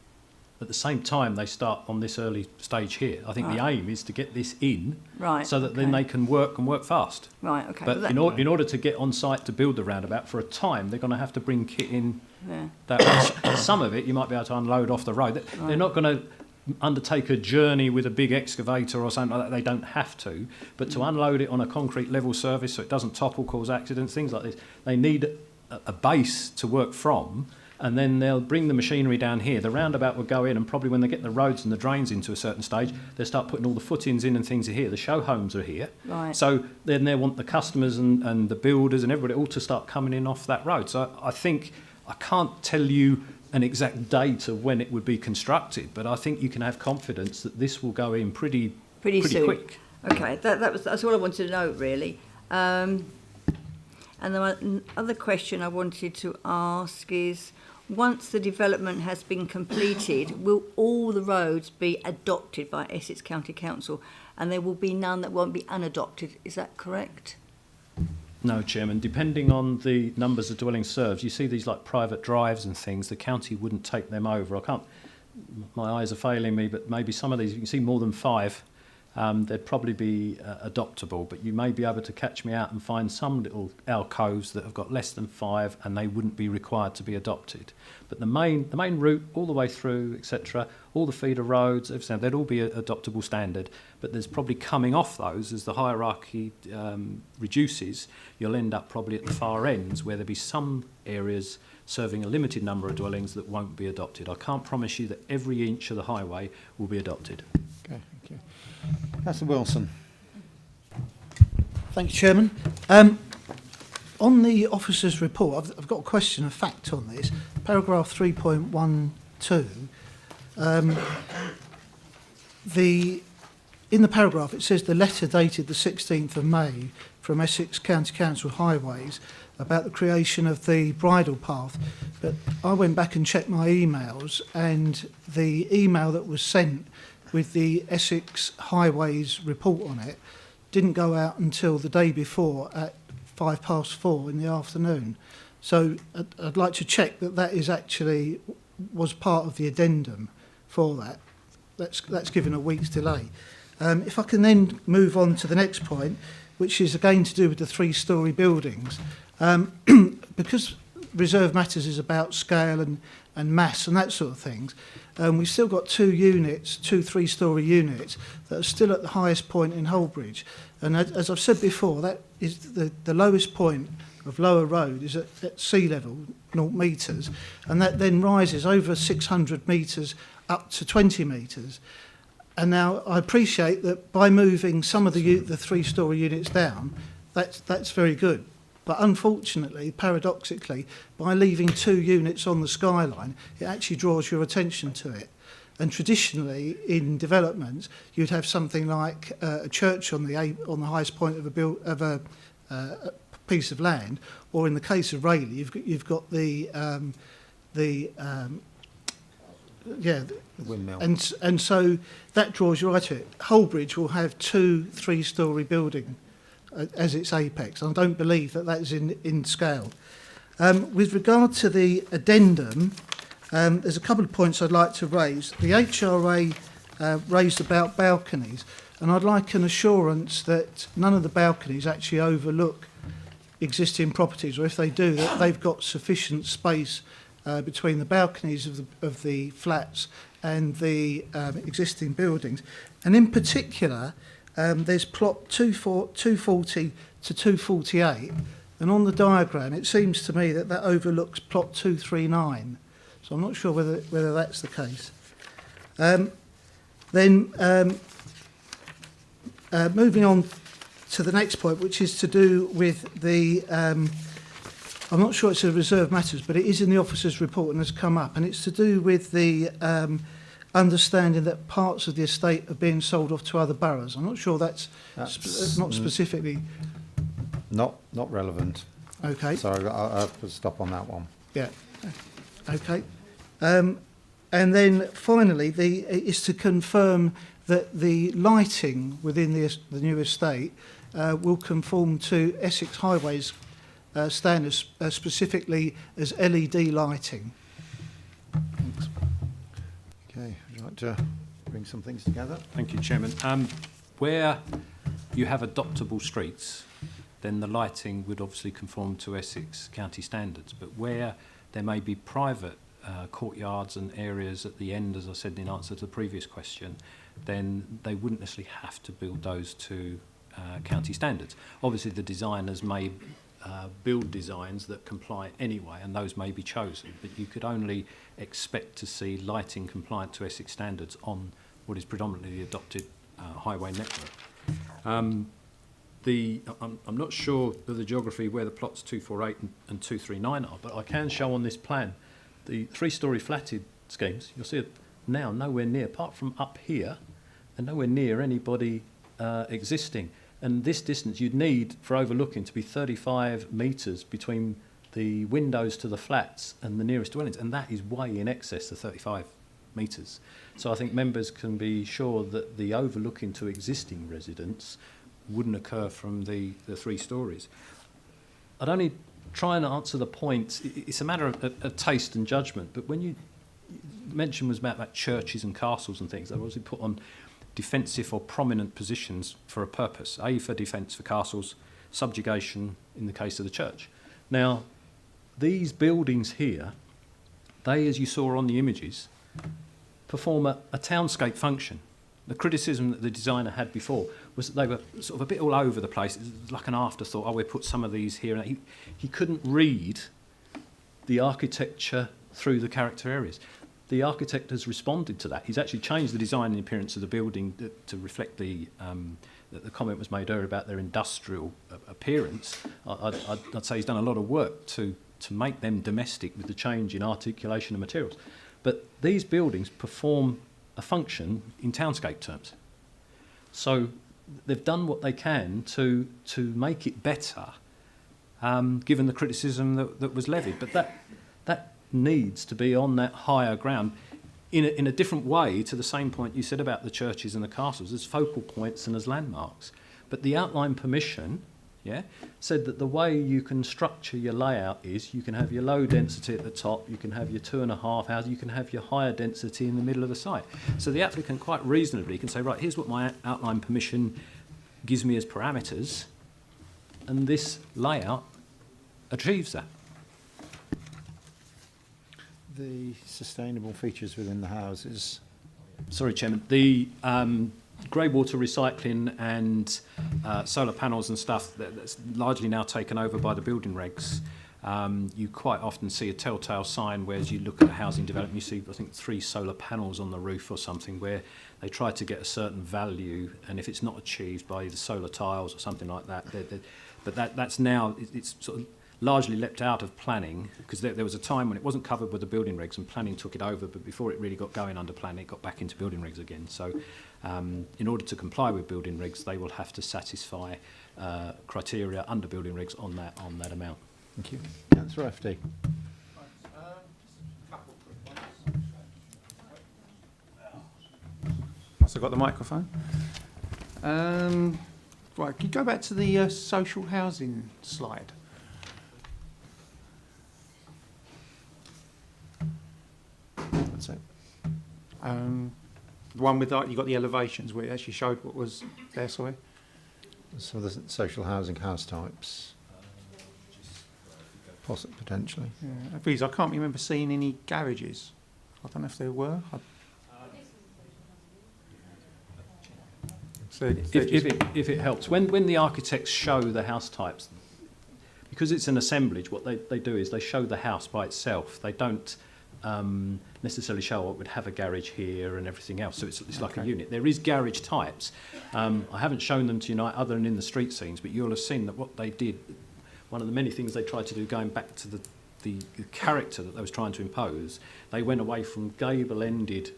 at the same time they start on this early stage here. I think the aim is to get this in, Right, so that then they can work fast. Right, okay. But in order to get on site to build the roundabout, for a time they're going to have to bring kit in. That some of it you might be able to unload off the road. They're not going to undertake a journey with a big excavator or something like that. They don't have to. But to unload it on a concrete level surface so it doesn't topple, cause accidents, things like this, they need a base to work from. And then they'll bring the machinery down here. The roundabout will go in, and probably when they get the roads and the drains into a certain stage, they'll start putting all the footings in and things are here. The show homes are here. Right. So then they want the customers and the builders and everybody all to start coming in off that road. So I think, I can't tell you an exact date of when it would be constructed, but I think you can have confidence that this will go in pretty soon. quick. Okay, that's all I wanted to know, really. And the other question I wanted to ask is, once the development has been completed, will all the roads be adopted by Essex County Council, and there will be none that won't be unadopted? Is that correct? No, Chairman. Depending on the numbers of dwellings served, you see these like private drives and things, the county wouldn't take them over. I can't, my eyes are failing me, but maybe some of these, you can see more than 5, they'd probably be adoptable, but you may be able to catch me out and find some little alcoves that have got less than 5 and they wouldn't be required to be adopted. But the main route all the way through, etc., all the feeder roads, everything, they'd all be adoptable standard. But there's probably coming off those, as the hierarchy reduces, you'll end up probably at the far ends where there'll be some areas serving a limited number of dwellings that won't be adopted. I can't promise you that every inch of the highway will be adopted. Okay, thank you. Councillor Wilson. Thank you, Chairman. On the officer's report, I've got a question of fact on this. Paragraph 3.12. In the paragraph, it says the letter dated the 16th of May from Essex County Council Highways about the creation of the bridle path. But I went back and checked my emails, and the email that was sent with the Essex Highways report on it didn't go out until the day before at 4:05 in the afternoon. So I'd like to check that is actually was part of the addendum for that. That's given a week's delay. If I can then move on to the next point, which is again to do with the 3-storey buildings. Because Reserve Matters is about scale and mass and that sort of things, we've still got 2 3-storey units that are still at the highest point in Holbridge. And as I've said before, that is the lowest point of Lower Road is at sea level, 0 metres, and that then rises over 600 metres up to 20 metres. And now I appreciate that by moving some of the 3-storey units down, that's very good. But unfortunately, paradoxically, by leaving 2 units on the skyline, it actually draws your attention to it. And traditionally, in developments, you'd have something like a church on the highest point of a piece of land, or in the case of Rayleigh, you've got the windmill. And so that draws you right to it. Holbridge will have 2 3-storey buildings as its apex. I don't believe that is in scale. With regard to the addendum, there's a couple of points I'd like to raise. The HRA raised about balconies, and I'd like an assurance that none of the balconies actually overlook existing properties, or if they do, that they've got sufficient space between the balconies of the flats and the existing buildings. And in particular, there's plot 240 to 248, and on the diagram it seems to me that that overlooks plot 239. So I'm not sure whether that's the case. Moving on to the next point, which is to do with the, I'm not sure it's a reserved matters, but it is in the officer's report and has come up, and it's to do with the understanding that parts of the estate are being sold off to other boroughs. I'm not sure that's not specifically... Not relevant. Okay. So I'll have to stop on that one. Yeah. Okay. And then finally, is to confirm that the lighting within the new estate will conform to Essex Highways standards, specifically as LED lighting. Thanks. Okay, would you like to bring some things together? Thank you, Chairman. Where you have adoptable streets, then the lighting would obviously conform to Essex County standards. But where there may be private courtyards and areas at the end, as I said in answer to the previous question, then they wouldn't necessarily have to build those to county standards. Obviously, the designers may build designs that comply anyway, and those may be chosen, but you could only expect to see lighting compliant to Essex standards on what is predominantly the adopted highway network. I'm not sure of the geography where the plots 248 and 239 are, but I can show on this plan the three-storey flatted schemes. You'll see it now nowhere near, apart from up here, and nowhere near anybody existing. And this distance you'd need for overlooking to be 35 metres between the windows to the flats and the nearest dwellings, and that is way in excess of 35 metres. So I think members can be sure that the overlooking to existing residents wouldn't occur from the three stories. I'd only try and answer the point. It's a matter of taste and judgment, but when you mentioned was about churches and castles and things, they're obviously put on defensive or prominent positions for a purpose. A, for defence for castles, subjugation in the case of the church. Now, these buildings here, they, as you saw on the images, perform a townscape function. The criticism that the designer had before was that they were sort of a bit all over the place. It was like an afterthought. Oh, we put some of these here. And he couldn't read the architecture through the character areas. The architect has responded to that. He's actually changed the design and appearance of the building to reflect the comment was made earlier about their industrial appearance. I'd say he's done a lot of work to make them domestic with the change in articulation and materials. But these buildings perform a function in townscape terms. So they've done what they can to make it better, given the criticism that was levied. But that needs to be on that higher ground in a different way to the same point you said about the churches and the castles, as focal points and as landmarks. But the outline permission, said that the way you can structure your layout is you can have your low density at the top, you can have your 2.5 houses, you can have your higher density in the middle of the site. So the applicant quite reasonably can say, right, here's what my outline permission gives me as parameters, and this layout achieves that. The sustainable features within the houses. Sorry, Chairman. The grey water recycling and solar panels and stuff that's largely now taken over by the building regs. You quite often see a telltale sign where, as you look at a housing development, you see, I think, 3 solar panels on the roof or something, where they try to get a certain value, and if it's not achieved by either solar tiles or something like that, but that's now, it's sort of largely leapt out of planning, because there was a time when it wasn't covered with the building regs and planning took it over, but before it really got going under planning, it got back into building regs again. So in order to comply with building regs, they will have to satisfy criteria under building regs on that amount. Thank you. Councillor FD. So got the microphone. Right, can you go back to the social housing slide? That's it. The one with you got the elevations where it actually showed what was there, sorry. So the social housing house types. possibly, potentially. Yeah. Because I can't remember seeing any garages. I don't know if there were. So If it helps, when the architects show the house types, because it's an assemblage, what they do is they show the house by itself. They don't necessarily show what would have a garage here and everything else. So it's like a unit. There is garage types. I haven't shown them to you tonight other than in the street scenes, but you'll have seen that what they did, one of the many things they tried to do going back to the character that they was trying to impose, they went away from gable-ended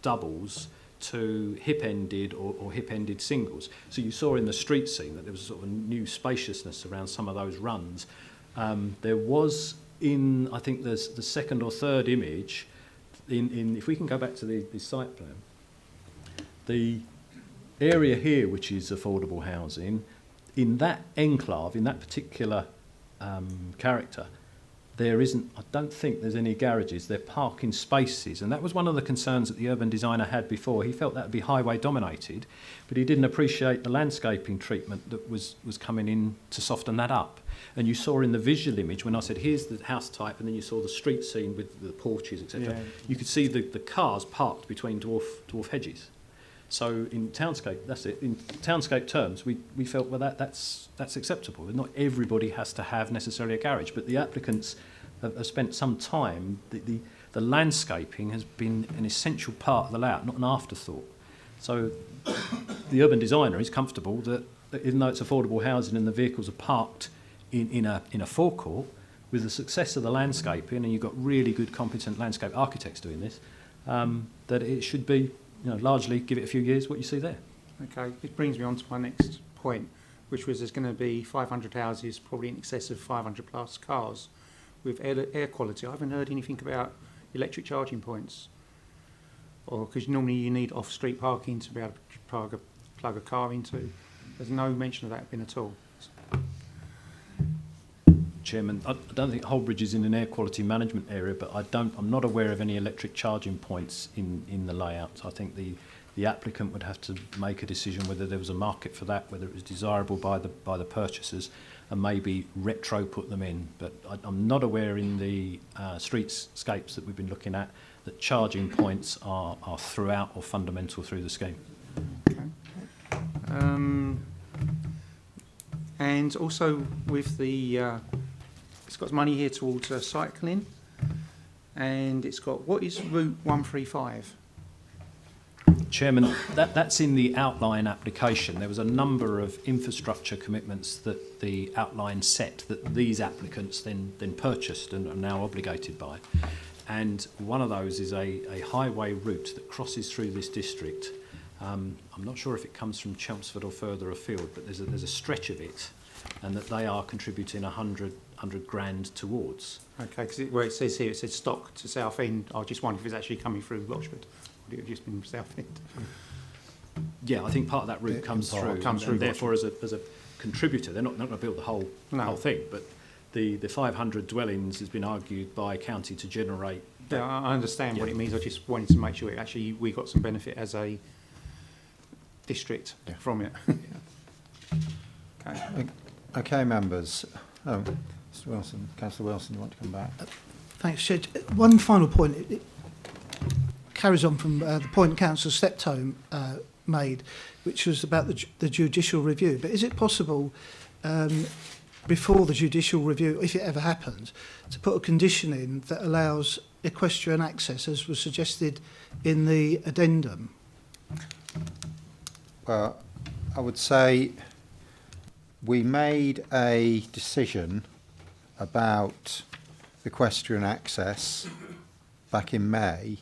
doubles to hip-ended or hip-ended singles. So you saw in the street scene that there was sort of a new spaciousness around some of those runs. There was in, I think there's the second or third image, in if we can go back to the site plan, the area here which is affordable housing, in that enclave, in that particular character, there isn't, I don't think there's any garages, they're parking spaces, and that was one of the concerns that the urban designer had before. He felt that would be highway dominated, but he didn't appreciate the landscaping treatment that was coming in to soften that up. And you saw in the visual image, when I said here's the house type, and then you saw the street scene with the porches, etc., you could see the cars parked between dwarf hedges. So in townscape, that's it. In townscape terms, we felt, well, that's acceptable. Not everybody has to have necessarily a garage, but the applicants have spent some time. The landscaping has been an essential part of the layout, not an afterthought. So the urban designer is comfortable that even though it's affordable housing and the vehicles are parked in a forecourt, with the success of the landscaping, and you've got really good, competent landscape architects doing this, that it should be, largely give it a few years, what you see there. Okay, it brings me on to my next point, which was there's going to be 500 houses, probably in excess of 500 plus cars with air quality. I haven't heard anything about electric charging points, or because normally you need off-street parking to be able to plug a car into. There's no mention of that been at all. Chairman, I don't think Holbridge is in an air quality management area, but I'm not aware of any electric charging points in the layout. I think the applicant would have to make a decision whether there was a market for that, whether it was desirable by the purchasers, and maybe retro put them in. But I'm not aware in the streetscapes that we've been looking at that charging points are throughout or fundamental through the scheme. Okay. And also with the it's got money here towards cycling, and it's got, what is Route 135? Chairman, that's in the outline application. There was a number of infrastructure commitments that the outline set that these applicants then purchased and are now obligated by. And one of those is a highway route that crosses through this district. I'm not sure if it comes from Chelmsford or further afield, but there's a stretch of it, and that they are contributing 100 grand towards. Okay, because where it says here, it says Stock to Southend. I just wondered if it's actually coming through Rochford. Would it have just been Southend? Yeah, I think part of that route comes through, and therefore as a contributor, they're not going to build the whole thing, but the 500 dwellings has been argued by county to generate. Yeah, I understand what it means. I just wanted to make sure actually we got some benefit as a district from it. Okay. Okay, members. Oh, Mr. Wilson, Councillor Wilson, you want to come back? Thanks, Chair. One final point. It carries on from the point Councillor Steptoe made, which was about the judicial review. But is it possible, before the judicial review, if it ever happens, to put a condition in that allows equestrian access, as was suggested in the addendum? Well, I would say we made a decision about equestrian access back in May.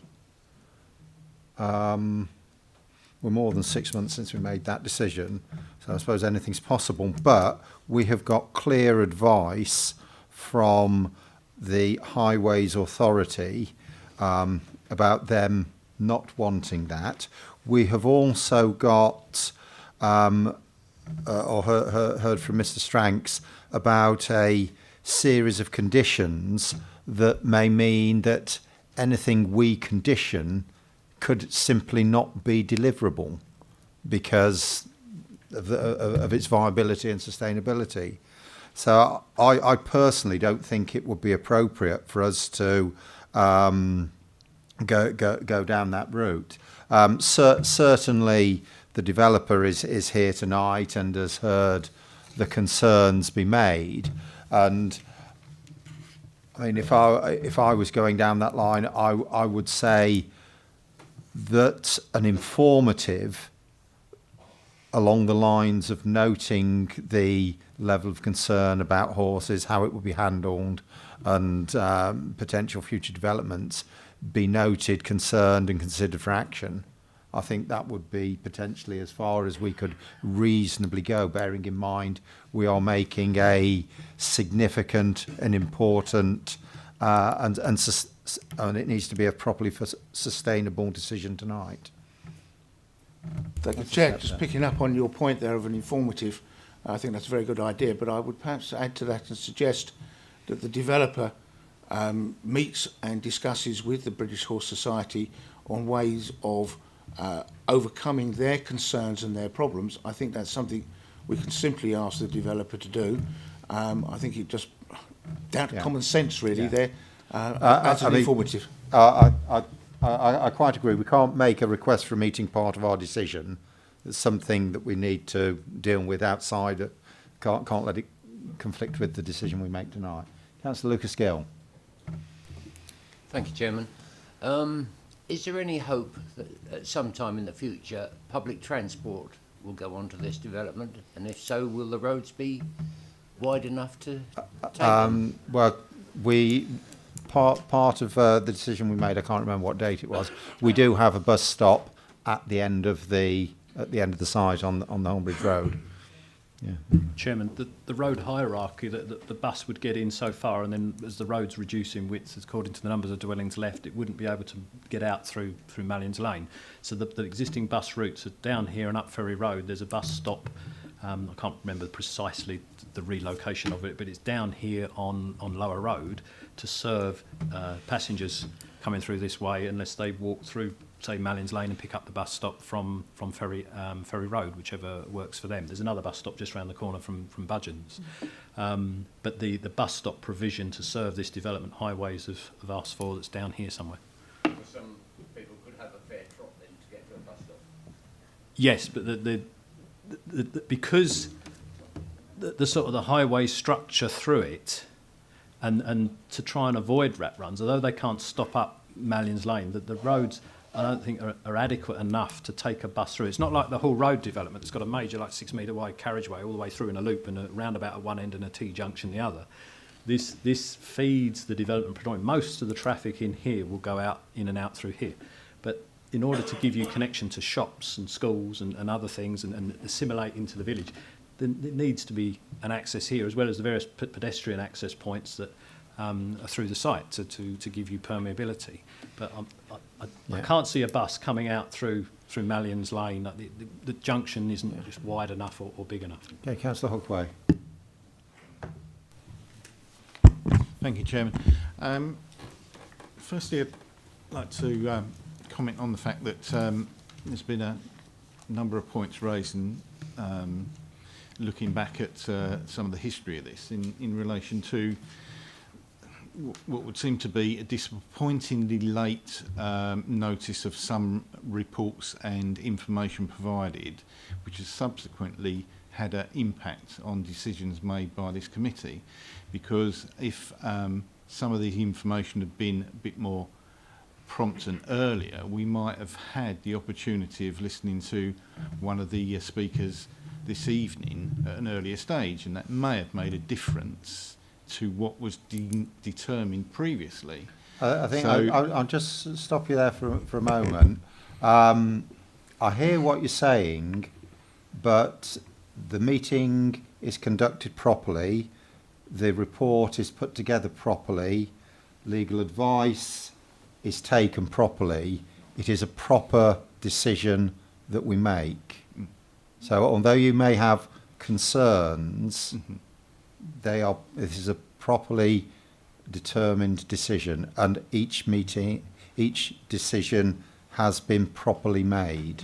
We're more than 6 months since we made that decision, so I suppose anything's possible, but we have got clear advice from the Highways Authority about them not wanting that. We have also got or heard from Mr. Stranks about a series of conditions that may mean that anything we condition could simply not be deliverable because of its viability and sustainability. So I personally don't think it would be appropriate for us to go down that route. Certainly, the developer is here tonight and has heard the concerns be made. And I mean, if I was going down that line, I would say that an informative along the lines of noting the level of concern about horses, how it will be handled, and potential future developments be noted, concerned and considered for action. I think that would be potentially as far as we could reasonably go, bearing in mind we are making a significant and important and it needs to be a properly sustainable decision tonight. Thank you, Chair. Just picking up on your point there of an informative, I think that's a very good idea, but I would perhaps add to that and suggest that the developer meets and discusses with the British Horse Society on ways of overcoming their concerns and their problems. I think that's something we can simply ask the developer to do. I think it just down to common sense really there as an informative. I quite agree. We can't make a request for a meeting part of our decision. It's something that we need to deal with outside. Can't let it conflict with the decision we make tonight. Councillor Lucas Gill. Thank you, Chairman. Is there any hope that at some time in the future public transport will go on to this development? And if so, will the roads be wide enough to take them? Well, part of the decision we made, I can't remember what date it was, we do have a bus stop at the end of the site on the Holmbridge Road. Yeah. Chairman, the road hierarchy, that the bus would get in so far, and then as the roads reduce in width, according to the numbers of dwellings left, it wouldn't be able to get out through Mallions Lane. So the existing bus routes are down here and up Ferry Road. There's a bus stop. I can't remember precisely the relocation of it, but it's down here on Lower Road to serve passengers coming through this way, unless they walk through, say, Mallions Lane and pick up the bus stop from Ferry Road, whichever works for them. There's another bus stop just round the corner from Budgeons. But the bus stop provision to serve this development, Highways have asked for, that's down here somewhere. Some people could have a fair trot then to get to a bus stop. Yes, but because the sort of the highway structure through it, and to try and avoid rat runs, although they can't stop up Mallions Lane, the roads I don't think are adequate enough to take a bus through. It's not like the whole road development that's got a major, like 6 metre wide carriageway all the way through in a loop and a roundabout at one end and a T-junction the other. This feeds the development predominantly. Most of the traffic in here will go out in and out through here. But in order to give you connection to shops and schools and other things and assimilate into the village, then there needs to be an access here, as well as the various pedestrian access points that are through the site to give you permeability. But I can't see a bus coming out through Mallions Lane. The junction isn't just wide enough or big enough. Okay, Councillor Hockway. Thank you, Chairman. Firstly, I'd like to comment on the fact that there's been a number of points raised in looking back at some of the history of this in relation to what would seem to be a disappointingly late notice of some reports and information provided, which has subsequently had an impact on decisions made by this committee. Because if some of the information had been a bit more prompt and earlier, we might have had the opportunity of listening to one of the speakers this evening at an earlier stage, and that may have made a difference to what was determined previously. I think I'll just stop you there for a moment. I hear what you're saying, but the meeting is conducted properly, the report is put together properly, legal advice is taken properly. It is a proper decision that we make. So although you may have concerns, this is a properly determined decision, and each decision has been properly made.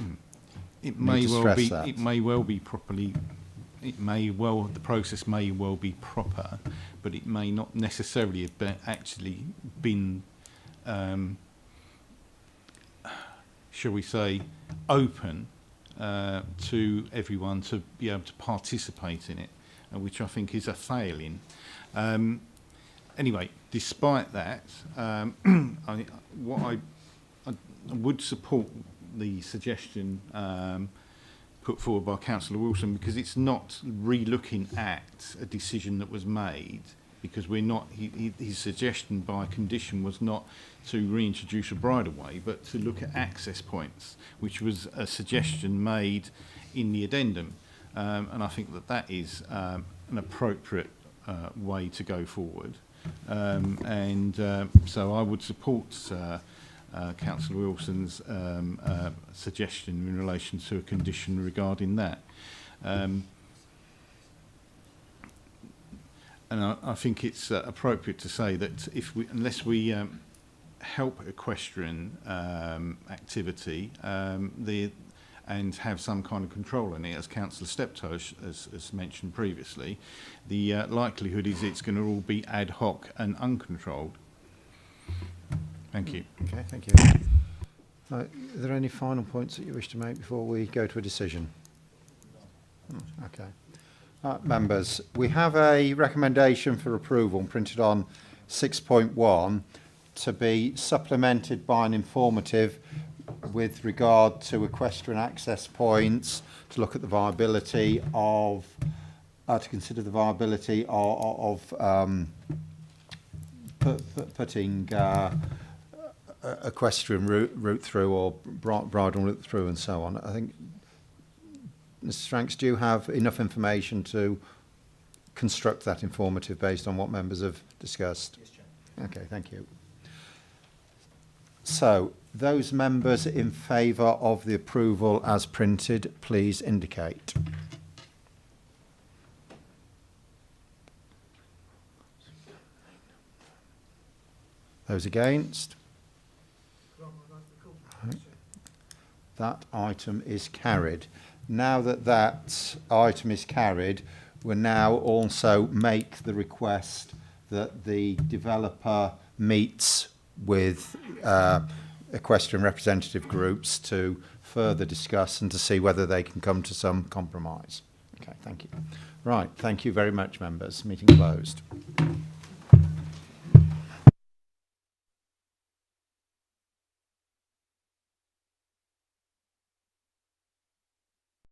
It may well be properly it may well, the process may well be proper, but it may not necessarily have actually been, shall we say, open to everyone to be able to participate in it, which I think is a failing. Anyway, despite that, I would support the suggestion put forward by Councillor Wilson, because it's not re-looking at a decision that was made, because we're not, his suggestion by condition was not to reintroduce a bridle way, but to look at access points, which was a suggestion made in the addendum. And I think that that is an appropriate way to go forward. So I would support Councillor Wilson's suggestion in relation to a condition regarding that. And I think it's appropriate to say that unless we help equestrian activity and have some kind of control in it, as Councillor Steptoe has mentioned previously, the likelihood is it's going to all be ad hoc and uncontrolled. Thank you. Okay, thank you. Are there any final points that you wish to make before we go to a decision? Okay. Members, we have a recommendation for approval printed on 6.1 to be supplemented by an informative with regard to equestrian access points, to look at the viability of, to consider the viability of putting equestrian route through or bridle route through and so on. I think, Mr. Stranks, do you have enough information to construct that informative based on what members have discussed? Yes, Chair. Okay, thank you. So, those members in favour of the approval as printed, please indicate. Those against? That item is carried. Now that that item is carried, we'll now also make the request that the developer meets with equestrian representative groups to further discuss and to see whether they can come to some compromise. Okay, thank you. Right, thank you very much, members. Meeting closed.